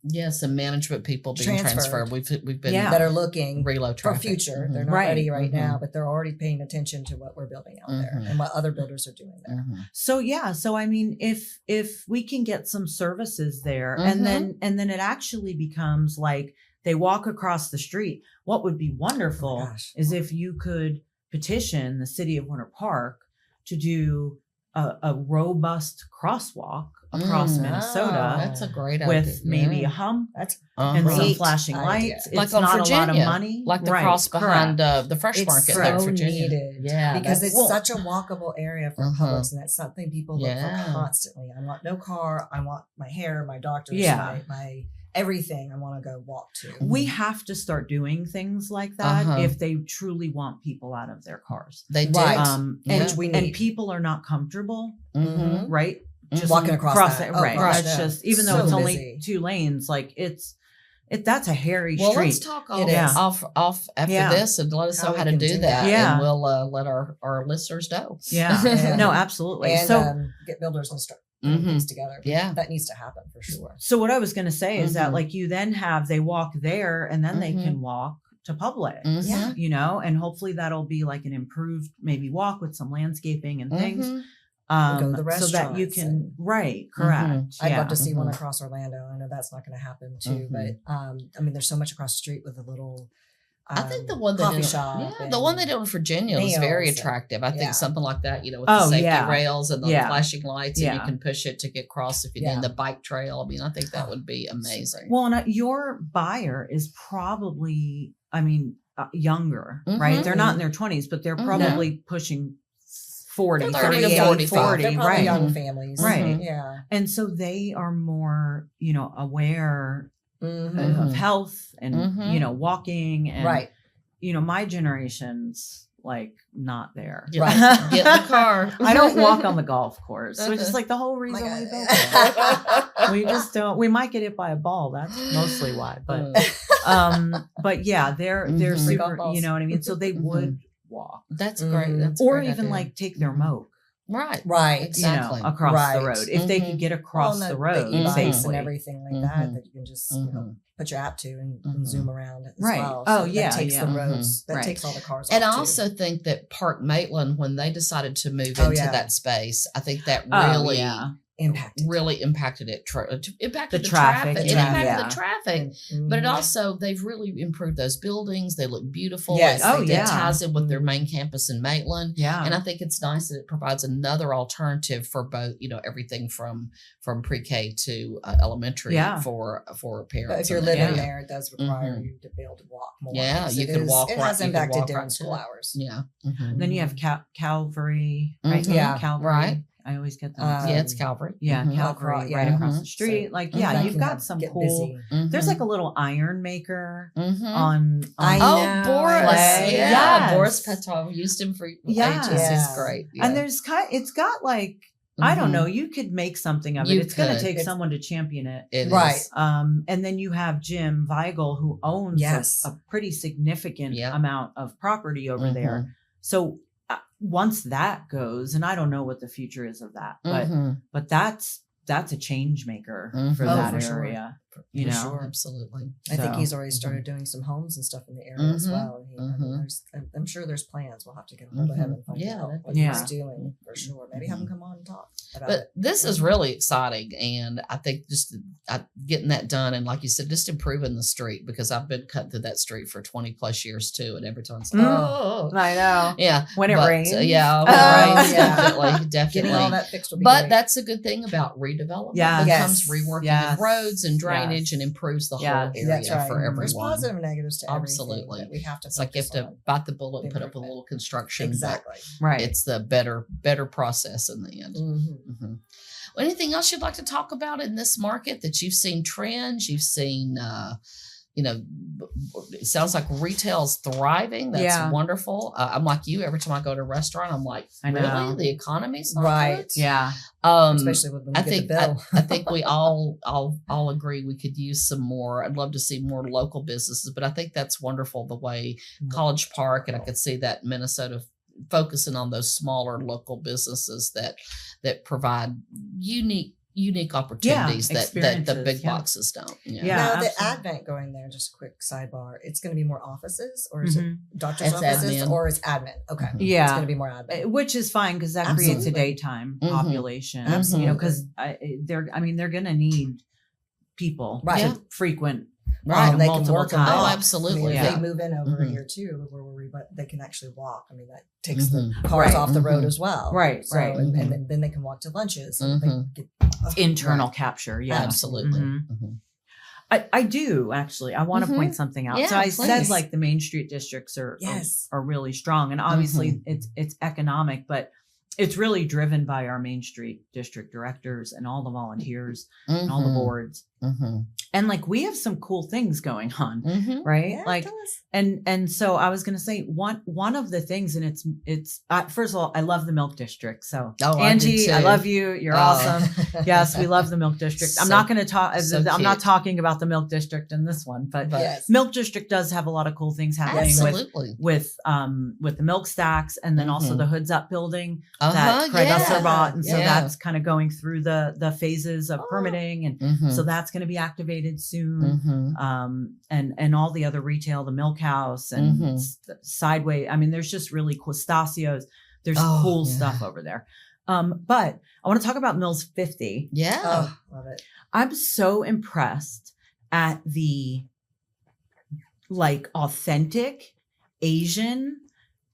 Yes, and management people being Transferred. transferred. We've been Yeah. that are looking reload for traffic. future. Mhm. They're not Right. ready right now, Mhm. but they're already paying attention to what we're building out there Mhm. and what other builders are doing there. Mhm. So yeah, so I mean, if we can get some services there, and then it actually becomes like they walk across the street. What would be wonderful gosh. is if you could petition the city of Winter Park to do a robust crosswalk across Mm. Minnesota That's a great idea. with maybe a hump That's and some Great flashing idea. lights. Like It's on not a lot of Virginia, money, like the Right, cross behind correct. the fresh it's market so there in Virginia. needed. Yeah, because that's- it's such a walkable area for Uh-huh. Publix, and that's something people look Yeah. for constantly. I want no car. I want my hair, my doctor's, Yeah. my everything. I want to go walk to. We have to start doing things like that Uh-huh. if they truly want people out of their cars. They do. Right. Yeah. Which we And need. people are not comfortable, Mhm. right? Mhm. Walking across that. it, Oh, right? gosh, That's no. just even though So it's only busy. 2 lanes, like that's a hairy Well, street. let's talk It off after Yeah. this and let us How know we how to can do do that. that. Yeah. And we'll let our listeners know. Yeah. Yeah. No, absolutely. And So get builders and start putting Mhm. things together. Yeah. That needs to happen for sure. so what I was going to say is that Mhm. like you then they walk there and then they Mhm. can walk to Publix. Mhm. Yeah. And hopefully that'll be like an improved maybe walk with some landscaping and things. Mhm. Go to the So that you restaurants can, and- right, correct. I'd yeah. love to see one Mhm. across Orlando. I know that's not going to happen too, Mhm. but I mean, there's so much across the street with a little. I think the one coffee they did, shop. the one they did in Virginia was very nails and- attractive. I think yeah. something like that, with Oh, the safety yeah. rails and the Yeah. flashing lights, and you Yeah. can push it to get across if you Yeah. need the bike trail. I mean, I think that would be amazing. Well, and your buyer is probably, younger, right? Mhm. They're not in their 20s, but they're Mhm. probably pushing 40, They're 30 to 38, 45. 40, They're probably right? young Mhm. families. Right. Yeah. And so they are more, aware Mhm. of health and, Mhm. walking and, Right. my generation's like not there. Get, Right. get in the car. I don't walk on the golf course, which is like the whole reason My we God. built it. We just don't. We might get hit by a ball. That's mostly why. But yeah, they're Mhm. super. Golf balls. You know what I mean. So they Mhm. would walk, That's Mhm. great. That's a or great even idea. like take their Mhm. moke, right. Right. Exactly. across Right. the road. If they Mhm. could get across Well, the and road the e-bikes safely. and everything like Mhm. that you can just Mhm. put your app to and Mhm. zoom around as Right. well. Oh, that yeah, takes yeah. the roads. That Right. takes all the cars And I off, too. also think that Park Maitland, when they decided to move Oh, into yeah. that space, I think that Oh, really yeah. really impacted it. Impacted The the traffic, traffic. It yeah. impacted the traffic. But it Mhm. also, they've really improved those buildings. They look beautiful. Yes, Oh, it yeah. ties in with their Mhm. main campus in Maitland. Yeah. And I think it's nice that it provides another alternative for both, everything from pre-K to elementary Yeah. for But parents. if you're in the living area. there, it does require Mhm. you to be able to walk more. Yeah, 'cause you can walk It right- has you can impacted walk during right to school it. hours. Yeah. Mhm. Then you have Calvary, right? Mhm. Yeah. Calvary. Right. I always get that. Yeah, it's Calvary. Yeah, Mhm. Calvary, Across- right yeah. across the Mhm. street. So- like, Mhm. yeah, That you've can got some get cool. busy. There's Mhm. like a little iron maker Mhm. on. I Oh, know, Boris. Clay. Yeah, Yes. Boris Petov used him for Yes. ages. He's Yes. great. And Yeah. it's got like, I don't Mhm. know, you could make something of it. You It's going to could. take It's- someone to champion it. It Right. is. And then you have Jim Weigel, who owns Yes. a pretty significant Yeah. amount of property over there. So once that goes, and I don't know what the future is of that, Mhm. but that's a change maker for Mhm. Oh, that for sure. area. For You know, sure. Absolutely. I think So, he's already started doing some homes and stuff in the area as Mhm. well. I mean, I'm sure there's plans. We'll have to get a hold of him and find Yeah, out that'd what be he's great. doing for sure. Maybe have him come on and talk about But it. this is really exciting, and I think just getting that done, and like you said, just improving the street, because I've been cutting through that street for 20 plus years too, and every time it's like, oh, I know. yeah, When it but, rains. yeah, when Oh, it rains, yeah. definitely, Getting all definitely. that fixed will be But great. that's a good thing about redevelopment. Yes. It Yes. becomes reworking Yes. of roads and drainage Yes. and improves the Yes. whole area That's right. for everyone. There's positive and negatives to everything Absolutely. that we have to It's like you have focus to on. bite the bullet and put up a Improvement. little construction. but Exactly. Right. It's the better process in the end. Mhm. Mhm. Well, anything else you'd like to talk about in this market that you've seen trends? You've seen, it sounds like retail's thriving. That's Yeah. wonderful. I'm like you. Every time I go to a restaurant, I'm like, I know. really? The economy's not Right. good? Yeah. Especially when you I get think the bill. I think we all agree we could use some more. I'd love to see more local businesses, but I think that's wonderful the way College Park, and I could see that Minnesota focusing on those smaller local businesses that provide unique opportunities that the experiences, big yeah. boxes don't. Yeah. Now, the absolutely. Advent going there, just a quick sidebar, it's going to be more offices, or is it Mhm. doctor's It's offices, admin. or it's admin? Okay. Mhm. Yeah. It's going to be more admin. Which is fine because that creates a Absolutely. daytime Mhm. population. Absolutely. You know, because they're going to need people Right. to frequent. Right. And they can multiple work times. and Oh, walk. absolutely. I mean, Yeah. if they move in over Mhm. here too, but they can actually walk. I mean, that takes the Mhm. cars Right. off the road Mhm. as well. Right, So, right. And, Mhm. then they can walk to lunches. And they Mhm. get, Internal Right. capture. Yeah. Absolutely. Mhm. Mhm. I do actually. I want to Mhm. point something out. So Yeah, I said please. like the Main Street districts are Yes. really strong, and obviously Mm-hmm. it's economic, but it's really driven by our Main Street district directors and all the volunteers and all the Mhm. boards. Mhm. And like we have some cool things going on, Mhm. right? Yeah, like tell us. and so I was going to say one of the things, and it's first of all, I love the Milk District. So Oh, I do Angie, I too. love you. You're Oh. awesome. Yes, we love the Milk District. I'm So- not going to talk. so I'm not cute. talking about the Milk District in this one, but Yes. Milk District does have a lot of cool things happening Absolutely. with the milk stacks, and then also Mhm. the Hoods Up building Uh-huh, that Craig yeah. Usser bought, and so Yeah. that's kind of going through the phases of Oh. permitting, and Mhm. so that's going to be activated soon. Mhm. And all the other retail, the Milk House and Mhm. Sideway. I mean, there's just really cool Stasios. There's Oh, cool yeah. stuff over there. But I want to talk about Mills 50. Yeah. Oh, love it. I'm so impressed at the like authentic Asian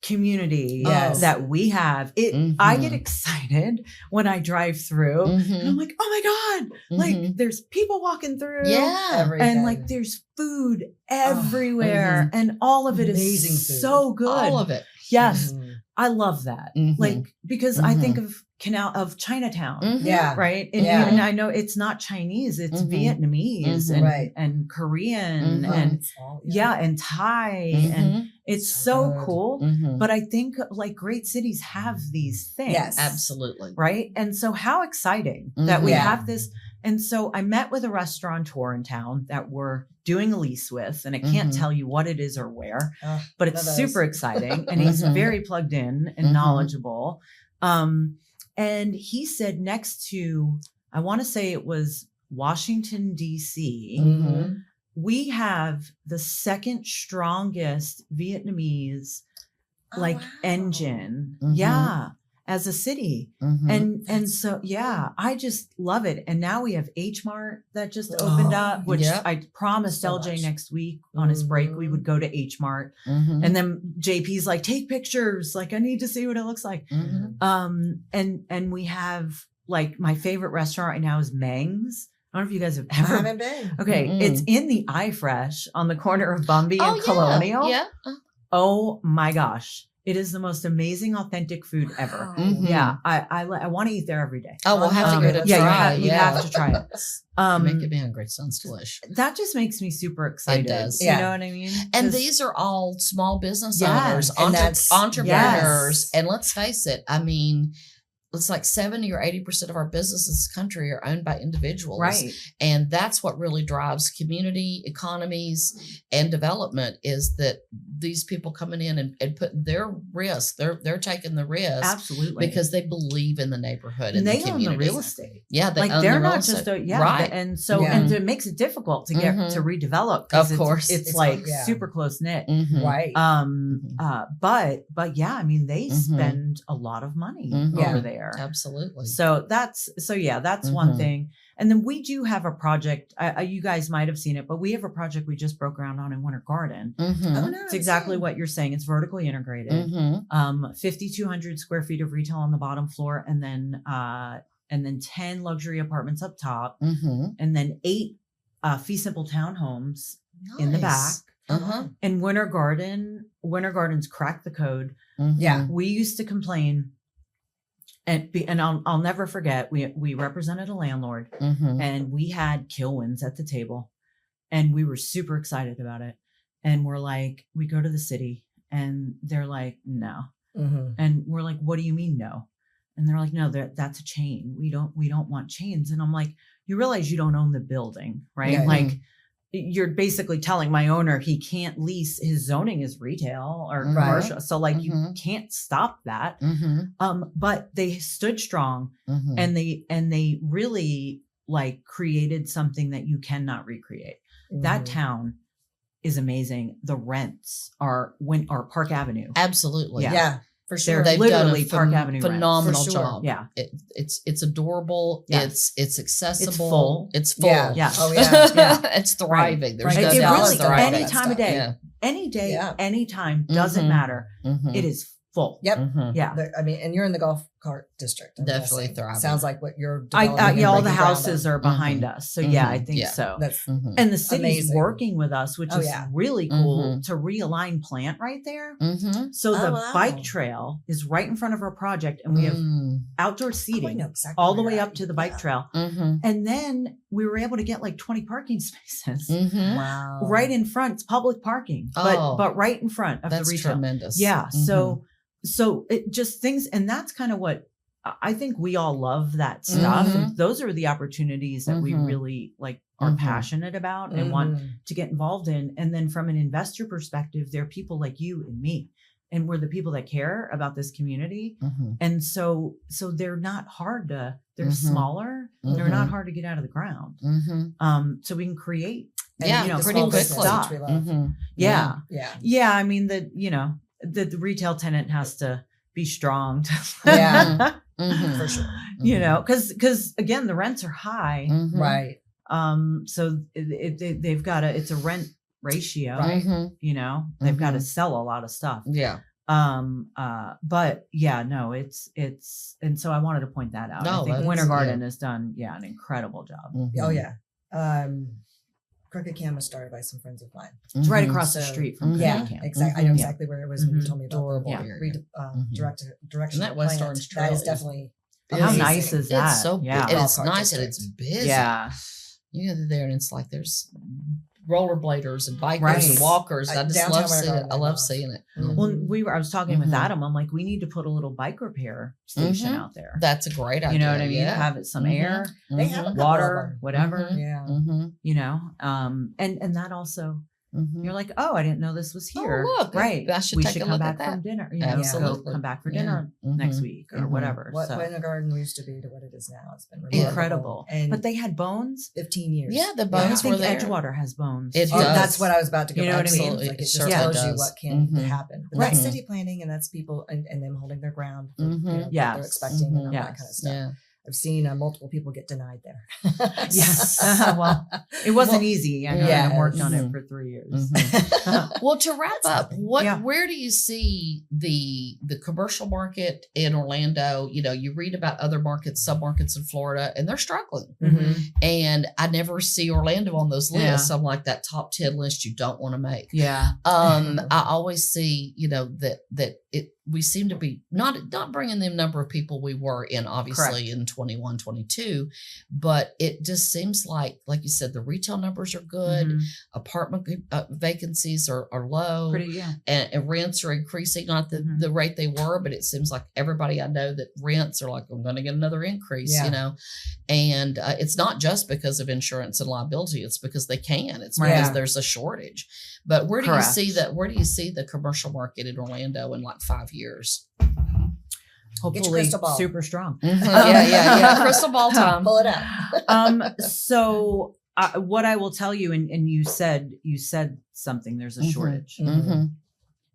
community Yes. that we have. I get Mhm. excited when I drive through. And Mhm. I'm like, oh my God, Mhm. like there's people walking through. Yeah. Everything. And like there's food everywhere, and all of it is Amazing food. so good. All of it. Yes, Mhm. I love that. Mhm. Like because I think of Chinatown, Mhm. Yeah. right? And, Yeah. and I know it's not Chinese; it's Mhm. Vietnamese Mhm. and Right. and Korean Mhm. and It's all- and Thai, and Mhm. it's So so good. cool. Mhm. But I think like great cities have these things, Yes. Absolutely. right? And so how exciting that we Yeah. have this. And so I met with a restaurateur in town that we're doing a lease with, and I can't Mhm. tell you what it is or where, Ugh, but one it's of super those. exciting, and he's Mhm. very plugged in and Mhm. knowledgeable. And he said next to, I want to say it was Washington, D.C., Mhm. we have the second strongest Vietnamese Oh, like wow. engine. Mhm. Yeah. as a city. Mhm. And so, yeah, I just love it. And now we have H Mart that just opened up, which Yep. I promised So LJ much. next week on his break, we would go to H Mart. Mhm. And then JP's like, take pictures. Like, I need to see what it looks like. Mhm. And we have like my favorite restaurant right now is Meng's. I don't know if you guys have I ever haven't been. Okay, Mm-mm. it's in the iFresh on the corner of Bumby and Oh, Colonial. yeah. Oh my gosh. It is the most amazing, authentic food ever. Wow. Mhm. Yeah, I want to eat there every day. Oh, we'll have to go to yeah, try. you have to try it. You're making me hungry. It sounds delicious. That just makes me super excited. does. You Yeah. know what I mean? And 'Cause- these are all small business Yes, owners, and that's- entrepreneurs. yes. And let's face it, I mean, it's like 70 or 80% of our businesses in this country are owned by individuals. right. And that's what really drives community economies and development is that these people coming in and putting their risk, they're taking the risk Absolutely. because they believe in the neighborhood and and they the own the community. real estate. Yeah, they Like own they're the real not estate. just a, yeah, right. and so Yeah. and it makes it difficult to get Mhm. to redevelop 'cause Of course. it's It's like hard, yeah. super close knit. Mhm. Right. But yeah, I mean they Mhm. spend a lot of money Mhm. over Yeah. there. Absolutely. So that's one Mhm. thing. And then we do have a project. You guys might have seen it, but we have a project we just broke ground on in Winter Garden. Mhm. Oh, no, It's exactly what you're saying. It's vertically integrated. Mhm. 5,200 square feet of retail on the bottom floor, and then 10 luxury apartments up top, Mhm. and then 8 fee simple townhomes in the back. Nice. Uh-huh. And Winter Gardens cracked the code. Mhm. Yeah. We used to complain, and I'll never forget. We represented a landlord, Mhm. and we had Kilwins at the table, and we were super excited about it. And we're like, we go to the city, and they're like, no. Mhm. And we're like, what do you mean no? And they're like, no, that's a chain. We don't want chains. And I'm like, you realize you don't own the building, right? Yeah. Like you're basically telling my owner he can't lease, his zoning is retail or Right. commercial. So like you Mhm. can't stop that. Mhm. But they stood strong Mhm. and they really like created something that you cannot recreate. That Mhm. town is amazing. The rents are Park Avenue. Absolutely. Yeah. Yeah, for sure. They're They've literally done a Park Avenue rents. phenomenal For sure. job. Yeah. It's adorable. Yes. It's accessible. full. It's full. Yeah. Yeah. Oh, yeah. Yeah. It's thriving. There's Right. no It doubt really, it's thriving. any time of day, Yeah. any day, Yeah. any time, doesn't Mhm. matter. Mhm. It is full. Yep. Mhm. Yeah. I mean, and you're in the golf cart district. I'm Definitely guessing. thriving. Sounds like what you're Yeah, developing. all and the breaking ground houses on. are behind us. So yeah, I Mhm. think Yeah. so. That's Mhm. And the city's amazing. working with us, which Oh, is yeah. really cool Mhm. to realign plant right there. Mhm. So Oh, the wow. bike trail is right in front of our project, and we have Mm. outdoor Oh, I seating know exactly all the where way you're up at. to the bike Yeah. trail. Mhm. And then we were able to get like 20 parking spaces Mhm. Wow. right in front. It's public parking, Oh. but right in front of That's the retail. tremendous. Yeah. Mhm. So it just things, and that's kind of what I think we all love that stuff. Mhm. And those are the opportunities that we Mhm. really like are Mhm. passionate about and want Mhm. to get involved in. And then from an investor perspective, there are people like you and me, and we're the people that care about this community. Mhm. And so they're not hard they're Mhm. smaller. They're not Mhm. hard to get out of the ground. Mhm. So we can create. And Yeah, you know, the pretty small quickly. business, which we love. Mhm. Yeah. Yeah. Yeah. I mean, the retail tenant has to be strong. Yeah. Mhm. For sure. You know, because again, the rents are high. Mhm. Right. So they've got it's a rent ratio, Right. Mhm. you know, they've got to Mhm. sell a lot of stuff. Yeah. But yeah, no, it's, and so I wanted to point that out. No, I think that's- Winter Garden yeah. has done, an incredible job. Mhm. Oh yeah. Crooked Cam was started by some friends of mine. It's right Mhm. across the So, street from Mhm. Yeah, Crooked Cam. exactly. I know Mhm. exactly where it was when you Mhm. told me about Adorable the area. direction. And that of West plant. Orange That Trail is is definitely How amazing. nice is that? It's so big. Yeah. And it's Golf cart nice and it's district. busy. Yeah. You go there and it's like there's rollerbladers and bikers Right. and walkers. I just Downtown love seeing Winter it. Garden, I I love love. seeing it. Mhm. Well, I was talking with Mhm. Adam. I'm like, we need to put a little bike repair station Mhm. out there. That's a great idea. You know what I mean? Yeah. Have it some Mhm. air, They have a couple of water, them. whatever. Mhm. Yeah. Mhm. You know, and that also You're like, oh, I didn't know this was here. Oh, look, right. I should we take should a come look back at that. from dinner. You Absolutely. know, come back for dinner next week or whatever. What So. the garden used to be to what it is now. It's been remarkable. Incredible. And but they had bones. 15 years. Yeah, the I bones were think there. Edgewater has bones. It Oh, does. that's what I was about to go You know back what I mean? to. Like, it just Sure tells you does. what can Mhm. happen. But Right. that's city planning, and that's people and them holding their ground for what they're Yes. expecting and all that Yes. kind of stuff. Yeah. I've seen multiple people get denied there. Yes. Well, it wasn't easy. I know. Yes. I worked on it Mhm. for 3 years. Well, to wrap up, Yeah. where do you see the commercial market in Orlando? You know, you read about other markets, submarkets in Florida, and they're struggling. Mhm. And I never see Orlando on those Yeah. lists. I'm like that top 10 list you don't want to make. Yeah. I always see, you know, that we seem to be not bringing the number of people we were in, obviously, in 21, 22, but it just seems like you said, the retail numbers are good. Mhm. Apartment vacancies are low. Pretty, yeah. And rents are increasing, not Mhm. the rate they were, but it seems like everybody I know that rents are like, I'm going to get another increase, Yeah. you know, and it's not just because of insurance and liability. It's because they can. It's Right. because Yeah. there's a shortage. But where do Correct. you see that? Where do you see the commercial market in Orlando in like 5 years? Hopefully crystal ball. super strong. Yeah. Crystal ball time. Pull it out. So what I will tell you, and you said something, there's a Mhm. shortage. Mm-hmm.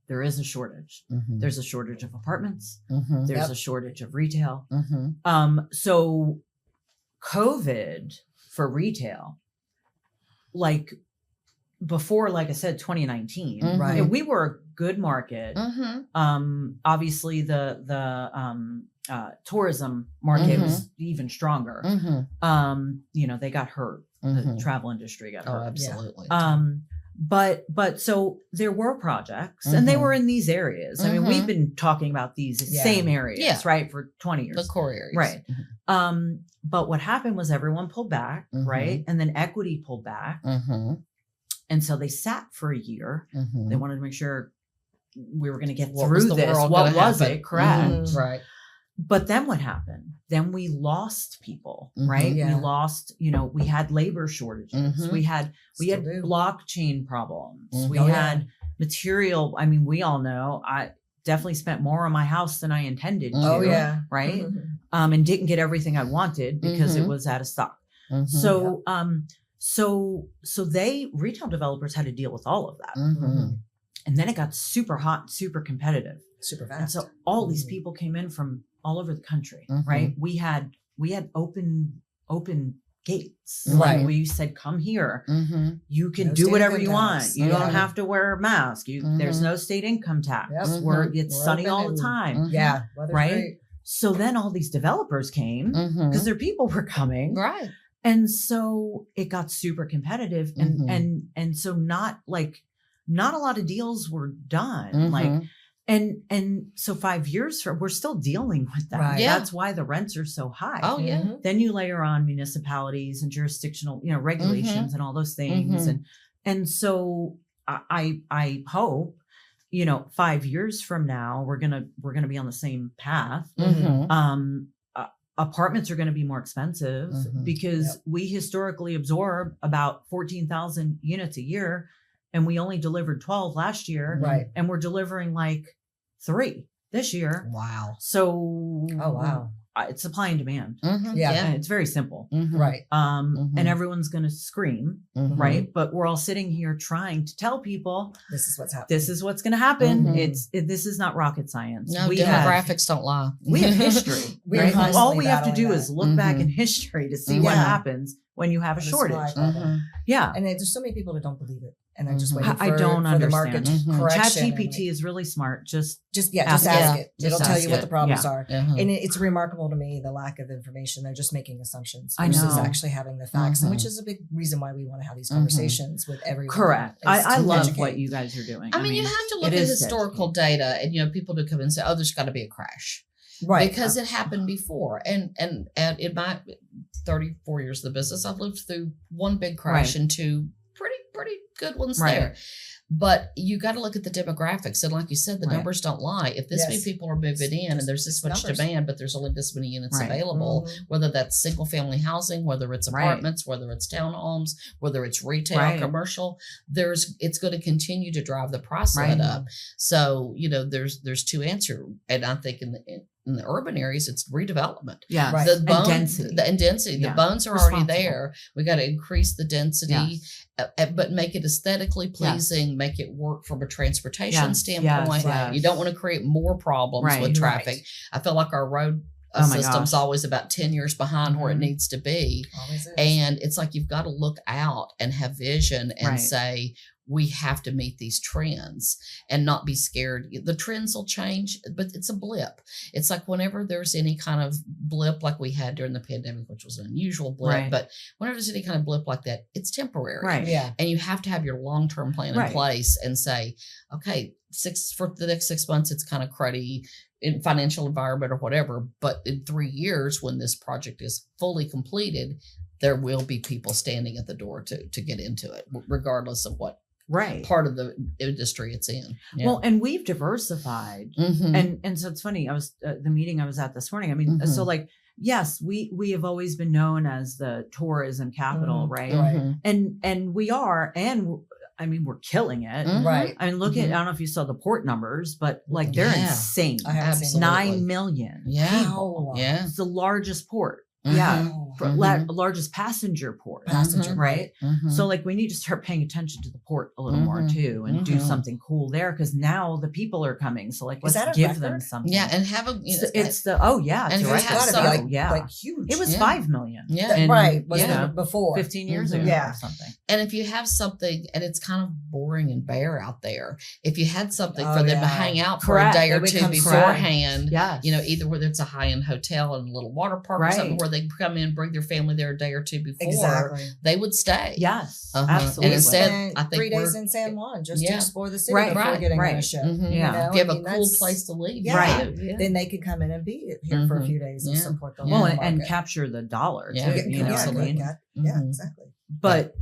There is a shortage. Mm-hmm. There's a shortage of apartments. Mm-hmm. There's Yep. a shortage of retail. Mm-hmm. So COVID for retail, like before, like I said, 2019, Mhm. Right. we were a good market. Mm-hmm. Obviously the tourism market Mhm. was even stronger. Mm-hmm. You know, they got hurt. Mhm. The travel industry got Oh, hurt. absolutely. But so there were projects and they Mhm. were in these areas. I mean, we've Mhm. been talking about these Yeah. same areas, Yeah. right? For 20 years. The core areas. Right. But what happened was everyone pulled back, Mhm. right? And then equity pulled back. Mm-hmm. And so they sat for a year. Mm-hmm. They wanted to make sure we were going to get What was through the this. world What gonna was happen? it? Correct. Mhm. Right. But then what happened? Then we lost people, right? Yeah. We lost, we had labor shortages. Mhm. We had Still do. blockchain problems. Mhm. We Oh, yeah. had material. I mean, we all know I definitely spent more on my house than I intended to. Oh, yeah. Right. Mhm. And didn't get everything I wanted because it Mhm. was out of stock. Mhm. So, so retail developers had to deal with all of that. Mhm. And then it got super hot, and super competitive. Super And fast. so all these Mhm. people came in from all over the country, Mhm. right? We had open gates. Right. Like we said, come here. Mhm. You can No do state whatever income you want. tax. You Yeah. don't have to wear a mask. There's Mhm. no state income tax. Yep. It's We're sunny open all the and- time. Mhm. Yeah. Weather's Right? great. So then all these developers came because Mhm. their people were coming. Right. And so it got super competitive. And Mhm. and so not a lot of deals were done. Like Mhm. and so 5 years from we're still dealing with that. Right. Yeah. That's why the rents are so high. Oh yeah. Mhm. Then you layer on municipalities and jurisdictional, regulations and all those things. Mhm. And so I hope, 5 years from now, we're gonna be on the same path. Mhm. Apartments are going to be more expensive Mhm. because Yep. we historically absorb about 14,000 units a year, and we only delivered 12 last year, Right. and we're delivering like 3 this year. Wow. So, Oh, wow. It's supply and demand. Mhm. Yeah. And it's very simple. Mhm. Right. And Mhm. everyone's going to scream, Mhm. right? But we're all sitting here trying to tell people This is what's happening. this is what's going to happen. Mhm. This is not rocket science. No, we have demographics don't lie. history. We're Right? constantly All we have to battling do that. is look back Mhm. in history to see what Yeah. happens when you have a The supply shortage. problem. Mhm. Yeah. And there's so many people that don't believe it. And they're just Mhm. waiting for, I don't for the market understand. Mhm. correction. and ChatGPT is really smart. Just just ask ask it. it. Just It'll tell ask you what it. the problems Yeah. are. Uh-huh. And it's remarkable to me, the lack of information. They're just making assumptions I versus know. actually having the facts, and Mhm. which is a big reason why we want to have these Mhm. conversations with everyone. correct. is I to love educate. what you guys are doing. I mean, you have to look it at is historical data, and people do come and say, "Oh, there's got to be a crash," Right. because it happened before. And in my 34 years of the business, I've lived through one big crash Right. and two pretty good ones Right. there. But you got to look at the demographics. And like you said, the Right. numbers don't lie. If this many Yes. people are moving in and there's this It's much numbers. demand, but there's only this many units Right. available, Mhm. whether that's single family housing, whether it's Right. apartments, whether it's townhomes, whether it's retail, Right. commercial, it's going to continue to drive the price Right. up. So, there's two answers. And I think in the urban areas, it's redevelopment. Yeah. Right. The bone, density. and density. Yeah. The bones are already Responsible. there. We got to increase the density, Yes. but make it aesthetically pleasing. Make it work from a transportation Yes, standpoint. yes. You don't want to create more problems Right. with traffic. I feel like our road Oh my system's gosh. always about 10 years behind where it Mhm. needs to be. Always is. And it's like you've got to look out and have vision and Right. say, we have to meet these trends and not be scared. The trends will change, but it's a blip. It's like whenever there's any kind of blip like we had during the pandemic, which was an unusual blip, Right. but whenever there's any kind of blip like that, it's temporary. Right. Yeah. And you have to have your long-term plan in Right. place and say, okay, for the next 6 months, it's kind of cruddy in financial environment or whatever. But in 3 years, when this project is fully completed, there will be people standing at the door to get into it, regardless of what Right. part of the industry it's in. Yeah. Well, and we've diversified. Mhm. And so it's funny. I was the meeting I was at this morning. I mean, so Mhm. like, yes, we have always been known as the tourism capital, Mhm. right? Right. Mhm. And we are, and I mean, we're killing it. Mhm. Right. I mean, look at, Mhm. I don't know if you saw the port numbers, but like they're Yeah. insane. I haven't seen Absolutely. 9 million Yeah. people. Yeah. It's the largest port. Mhm. Yeah. Wow. Mhm. Largest passenger port. Passenger, Mhm. Right. Mhm. So like we need to start paying attention to the port a little more Mhm. too and do Mhm. something cool there because now the people are coming. So like Is that let's a give them record? something. Yeah, and have a It's the oh yeah, and it's if a you It's have record. gotta be some- like, yeah. like huge. It was Yeah. 5 million. Yeah. in, Right. Was you it know, before? 15 years Mhm. ago Yeah. or something. And if you have something, and it's kind of boring and bare out there, if you had something Oh, for them to yeah. hang out for Correct. a day It or two becomes beforehand, Yeah. either whether it's a high-end hotel and a little water park or something Right. where they come in, bring their family there a day or two before, Exactly. they would stay. Yes. Uh-huh. Absolutely. And instead, Spent I think 3 days we're- in San Juan just to Yeah. explore the city Right, before right, getting on a right. ship. Mhm. Yeah. If you have I a mean, cool that's- place to leave, Yeah. you do, yeah. Then they could come in and be here for a Mhm. few days and Yeah. support the Yeah. Well, local and market. capture the dollar Yeah. too. Yeah, You know what I absolutely. mean? Yeah, Mhm. exactly. But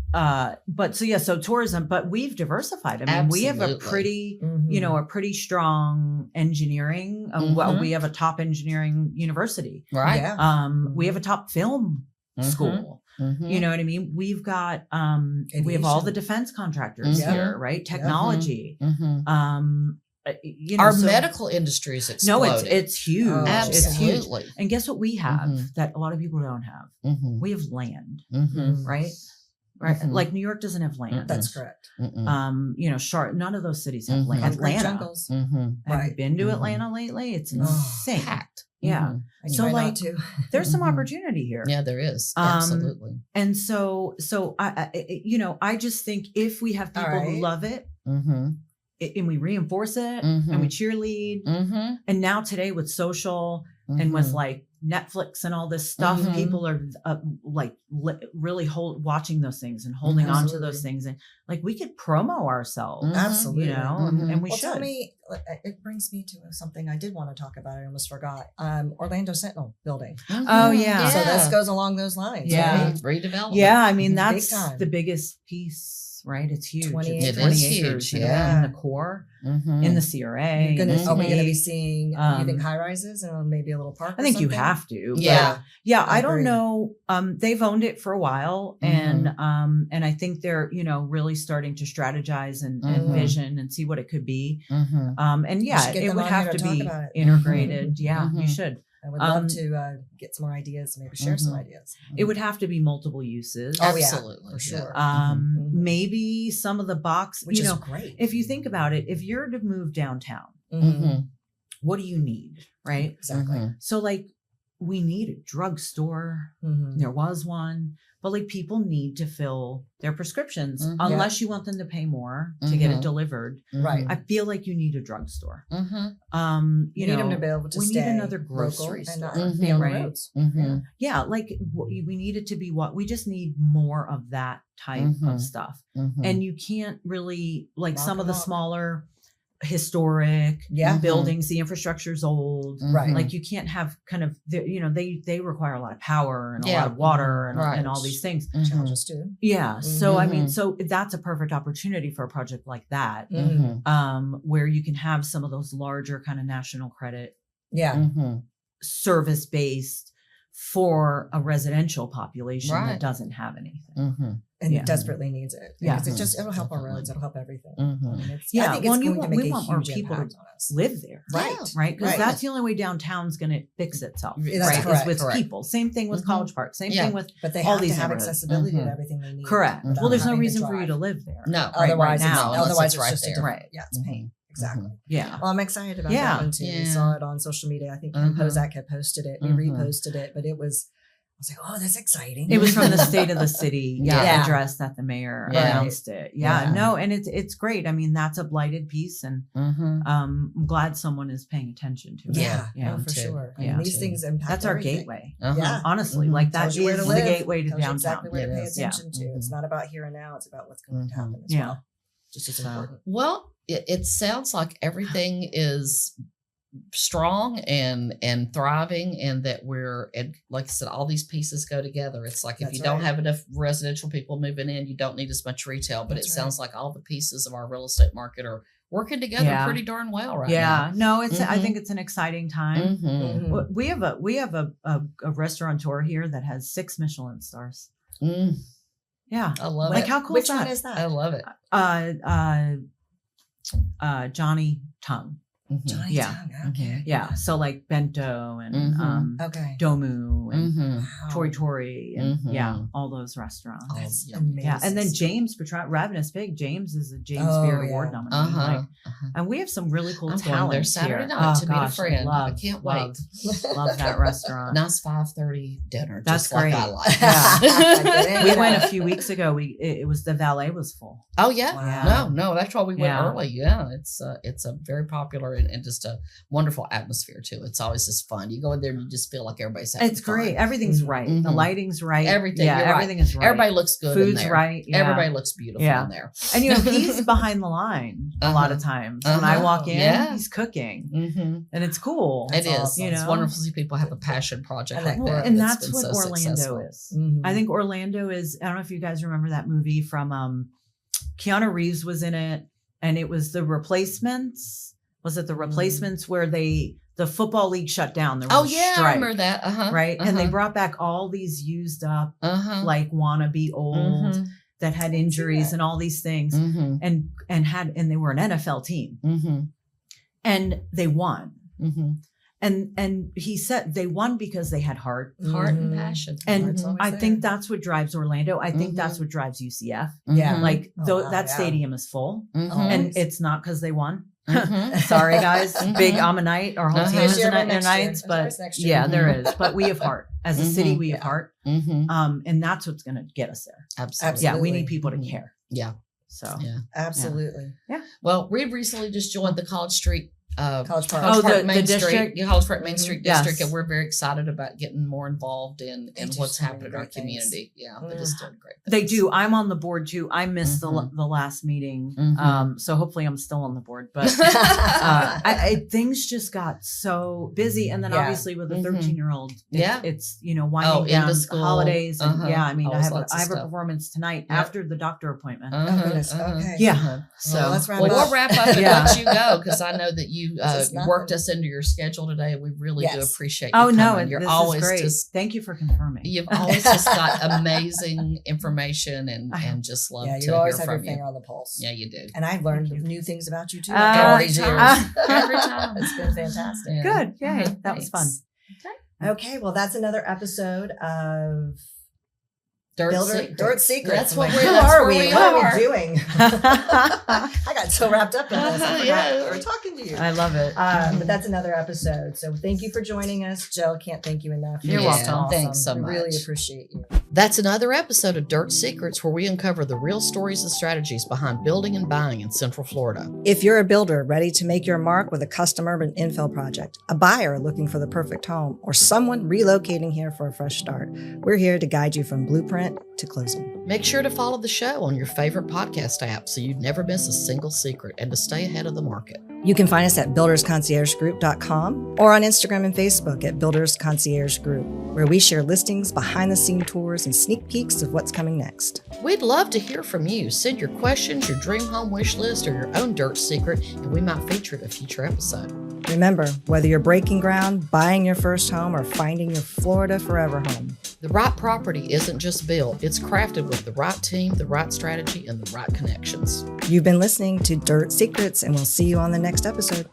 so yeah, so tourism, but we've diversified. I mean, we have a Absolutely. pretty, Mhm. a pretty strong engineering. Mhm. We have a top engineering university. Right. Yeah. We have a top film Mhm. school. Mhm. You know what I mean? We've got we have all the defense contractors Mhm. here, right? Technology. Mhm. Our Our medical industry is no, exploding. it's huge. Oh, It's huge. absolutely. And guess what we have Mhm. that a lot of people don't have? Mhm. We have land, Mhm. right? Right. Mhm. Like New York doesn't have land. That's correct. Mhm. Charlotte, none of those cities have Mhm. land. Concrete Atlanta. jungles. Mhm. Have you Right. been to Mhm. Atlanta lately? It's Oh, insane. Packed. Yeah. Mhm. I So, try not like, to. There's some Mhm. opportunity here. Yeah, there is. Um, Absolutely. And so I just think if we have All people who right. love it Mhm. and we reinforce it and we Mhm. cheerlead, Mhm. and now today with social and with Mhm. like Netflix and all this stuff, Mhm. people are really watching those things and holding on to those Absolutely. things, and like we could promo ourselves, Mhm. Absolutely. you know, Mhm. and we Well, should. tell me, it brings me to something I did want to talk about. I almost forgot. Orlando Sentinel building. Mhm. Oh, yeah. So this goes along those lines. Yeah. Right? Redevelopment. Yeah, I mean Big that's time. the biggest piece, right? It's huge. 20 It's acres. 20 It is acres huge, in, yeah. in the core, Mhm. in the CRA. You're gonna, are we going to be Mhm. seeing, you think Um, high rises and maybe a little park? I or think you something? have to. but Yeah. Yeah, I I don't agree. know. They've owned it for a while, and I think they're really starting to strategize and Mhm. vision and see what it could be. Mhm. And We yeah, should get it them would on here have to to talk be about it. integrated. Yeah, you Mhm. should. I would love Um, to get some more ideas, maybe share some Mhm. ideas. It would have to be multiple uses. Oh, yeah, Absolutely. for sure. Mhm. Maybe some of the box. Which you is know, great. if you think about it, if you're to move downtown, Mhm. Mhm. what do you need, right? Exactly. Mhm. So like, we need a drugstore. Mhm. There was one, but like people need to fill their prescriptions Mhm. unless you want them to pay more to get it Mhm. delivered. Right. I feel like you need a drugstore. Mhm. You need them to be able to we stay need another local grocery and not store. be on the Right. roads. Mhm. Yeah, like we need it to be we just need more of that type Mhm. of stuff. Mhm. And you can't really like Knock some of 'em the off. smaller historic Yeah. buildings. The infrastructure's old. Right. Like you can't have kind of, they require a lot of power and a Yeah. lot of water and, Right. and all these things. Challenges too. Yeah. So, I mean, Mhm. so that's a perfect opportunity for a project like that, Mhm. where you can have some of those larger kind of national credit Yeah. service based for a residential population Right. that doesn't have anything. And Yeah. it desperately needs it. Yeah. Because it'll help our Definitely. roads. It'll help everything. Mhm. I mean, I Yeah, think well, it's you going to want- make we a want more huge people to impact on us. Live there. Right. Right. Because Right. that's the only way downtown's going to fix itself. That's right. correct. Is with Correct. people. Same thing with Mhm. College Park. Same Yeah. thing with But they all have to these have neighborhoods. accessibility to Mhm. everything they need. correct. without Well, there's no having to reason for you drive. to live there. No. Right, Otherwise, right now. unless otherwise it's it's right just a there. different, Right. yeah, it's pain. Exactly. Yeah. Well, I'm excited about Yeah. that one too. We Yeah. saw it on social media. I think Ken Pozak had posted it. We reposted it, but I was like, oh, that's exciting. It was from the state of the city Yeah. address that the mayor Yeah. announced it. Yeah, Yeah. no, and it's great. I mean, that's a blighted piece, and I'm glad someone is paying attention to it. Yeah, yeah. no, for too. sure. I Yeah. mean, these things impact That's our everything. gateway. Yeah. Honestly, Mhm. like that Tells is you where to the live. gateway to Tells you downtown. exactly where to It pay is. attention to. Mhm. It's not about here and now. It's about what's going to happen as Yeah. well. Just as So- important. Well, it sounds like everything is strong and thriving, and that and like I said, all these pieces go together. It's like if That's you don't right. have enough residential people moving in, you don't need as much retail. But That's it right. sounds like all the pieces of our real estate market are working together Yeah. pretty darn well right Yeah, no, it's. I Mhm. think it's an exciting time. now. Mhm. Mhm. We have a restaurateur here that has 6 Michelin stars. Mm, Yeah, I love like it. how cool Which is that? one is that? I love it. Johnny Tongue. Mhm. Johnny Yeah. Tongue. Okay. Yeah, so like Bento and Mhm. Okay. Domu and Mhm. Wow. Tori Tori and yeah, Mhm. all those restaurants. Oh, That's yeah. amazing. Yeah, and then James Ravenous Pig. James is a James Oh, Beard yeah. Award nominee. Uh-huh. Like, uh-huh. and we have some really cool I'm going talent there Saturday here. night to meet a gosh, friend. I Love, can't love, wait. love that restaurant. Nice 5:30 dinner. That's just like I great. like. Yeah. We We went a few weeks ago. It was the valet was full. Oh yeah. Wow. No, that's why we went Yeah. early. Yeah, it's a very popular and just a wonderful atmosphere too. It's always just fun. You go in there and you just feel like everybody's having It's great. fun. Everything's Mhm. right. The Mhm. lighting's right. Everything, Yeah, you're right. everything is right. Everybody looks good in Food's there. right. Yeah. Everybody looks beautiful Yeah. in there. And he's behind the line a lot of times. When I Uh-huh. walk in, Yeah. he's cooking, Mm-hmm. and it's cool. It is. awesome. You It's know? wonderful to see people have a passion project And like that- that. And that's that's been what so Orlando successful. is. Mhm. I think Orlando is. I don't know if you guys remember that movie from Keanu Reeves was in it, and it was The Replacements. Was it The Replacements where the football league shut down? There was Oh a yeah, I strike, remember that. Uh-huh. right? Uh-huh. And they brought back all these used up, uh-huh. like wannabe old Mhm. that had injuries and all these things, Mhm. and they were an NFL team, Mhm. and they won. Mhm. And he said they won because they had heart. Heart and Mhm. passion. And That's always I there. think that's what drives Orlando. I think Mhm. that's what drives UCF. Yeah. Mhm. Like Oh, though wow, that yeah. stadium is full, Mhm. and it's not because they won. Mhm. Sorry, guys. Mhm. Big Ammonite. Our whole Uh-huh. team There's is your in next year. nights, There's but always next year. yeah, there Mhm. is. But we have heart as a city. Mhm. We have Yeah. heart, Mhm. and that's what's going to get us there. Absolutely. Yeah, we Absolutely. need people to Mhm. care. Yeah. So Yeah. Absolutely. Well, we recently just joined the College Street. College Park. Oh, Park the Main district? Street, yeah, College Park Main Street Yes. District, and we're very excited about getting more involved in They do what's so many happening in our great things. community. Yeah, they're Mm. just doing great. they things. do. I'm on the board too. I missed Mhm. the last meeting, Mhm. so hopefully I'm still on the board. But things just got so busy, and then Yeah. obviously with a Mhm. 13-year-old, Yeah. it's winding Oh, into down school. holidays, and Uh-huh. yeah, I mean, I Always have lots of a stuff. performance tonight Yep. after the doctor appointment. Uh-huh, goodness. Okay. Yeah. Uh-huh. So Well, let's wrap Well, up. we'll wrap up and Yeah. let you go because I know that you This is worked nothing. us into your schedule today. We really do Yes. appreciate you Oh no, coming. You're this always is great. just Thank you for confirming. you've always just got amazing information and just love Yeah, to you always hear have your from you. finger on the pulse. Yeah, you do. And I've learned Thank you. new things about you too. Uh, after all Every these time. years. Every time. It's been fantastic. Yeah. Good. Yay. Uh-huh. That was fun. Thanks. Okay, well, that's another episode of Dirt Dirt Secrets. That's I'm what like, we're. who That's are where we? we What are. are we doing? I got so wrapped up in this. I forgot Yeah. we were talking to you. I love it. But that's another episode. So thank you for joining us. Jill, can't thank you enough. You're Yeah, welcome. thanks so We really much. appreciate you. That's another episode of Dirt Secrets, where we uncover the real stories and strategies behind building and buying in Central Florida. If you're a builder ready to make your mark with a custom urban infill project, a buyer looking for the perfect home, or someone relocating here for a fresh start, we're here to guide you from blueprint consent to closing. Make sure to follow the show on your favorite podcast app so you never miss a single secret and to stay ahead of the market. You can find us at buildersconciergegroup.com or on Instagram and Facebook at Builders Concierge Group, where we share listings, behind-the-scene tours, and sneak peeks of what's coming next. We'd love to hear from you. Send your questions, your dream home wish list, or your own dirt secret, and we might feature it in a future episode. Remember, whether you're breaking ground, buying your first home, or finding your Florida forever home, the right property isn't just built, it's crafted with the right team, the right strategy, and the right connections. you've been listening to Dirt Secrets, and we'll see you on the next episode.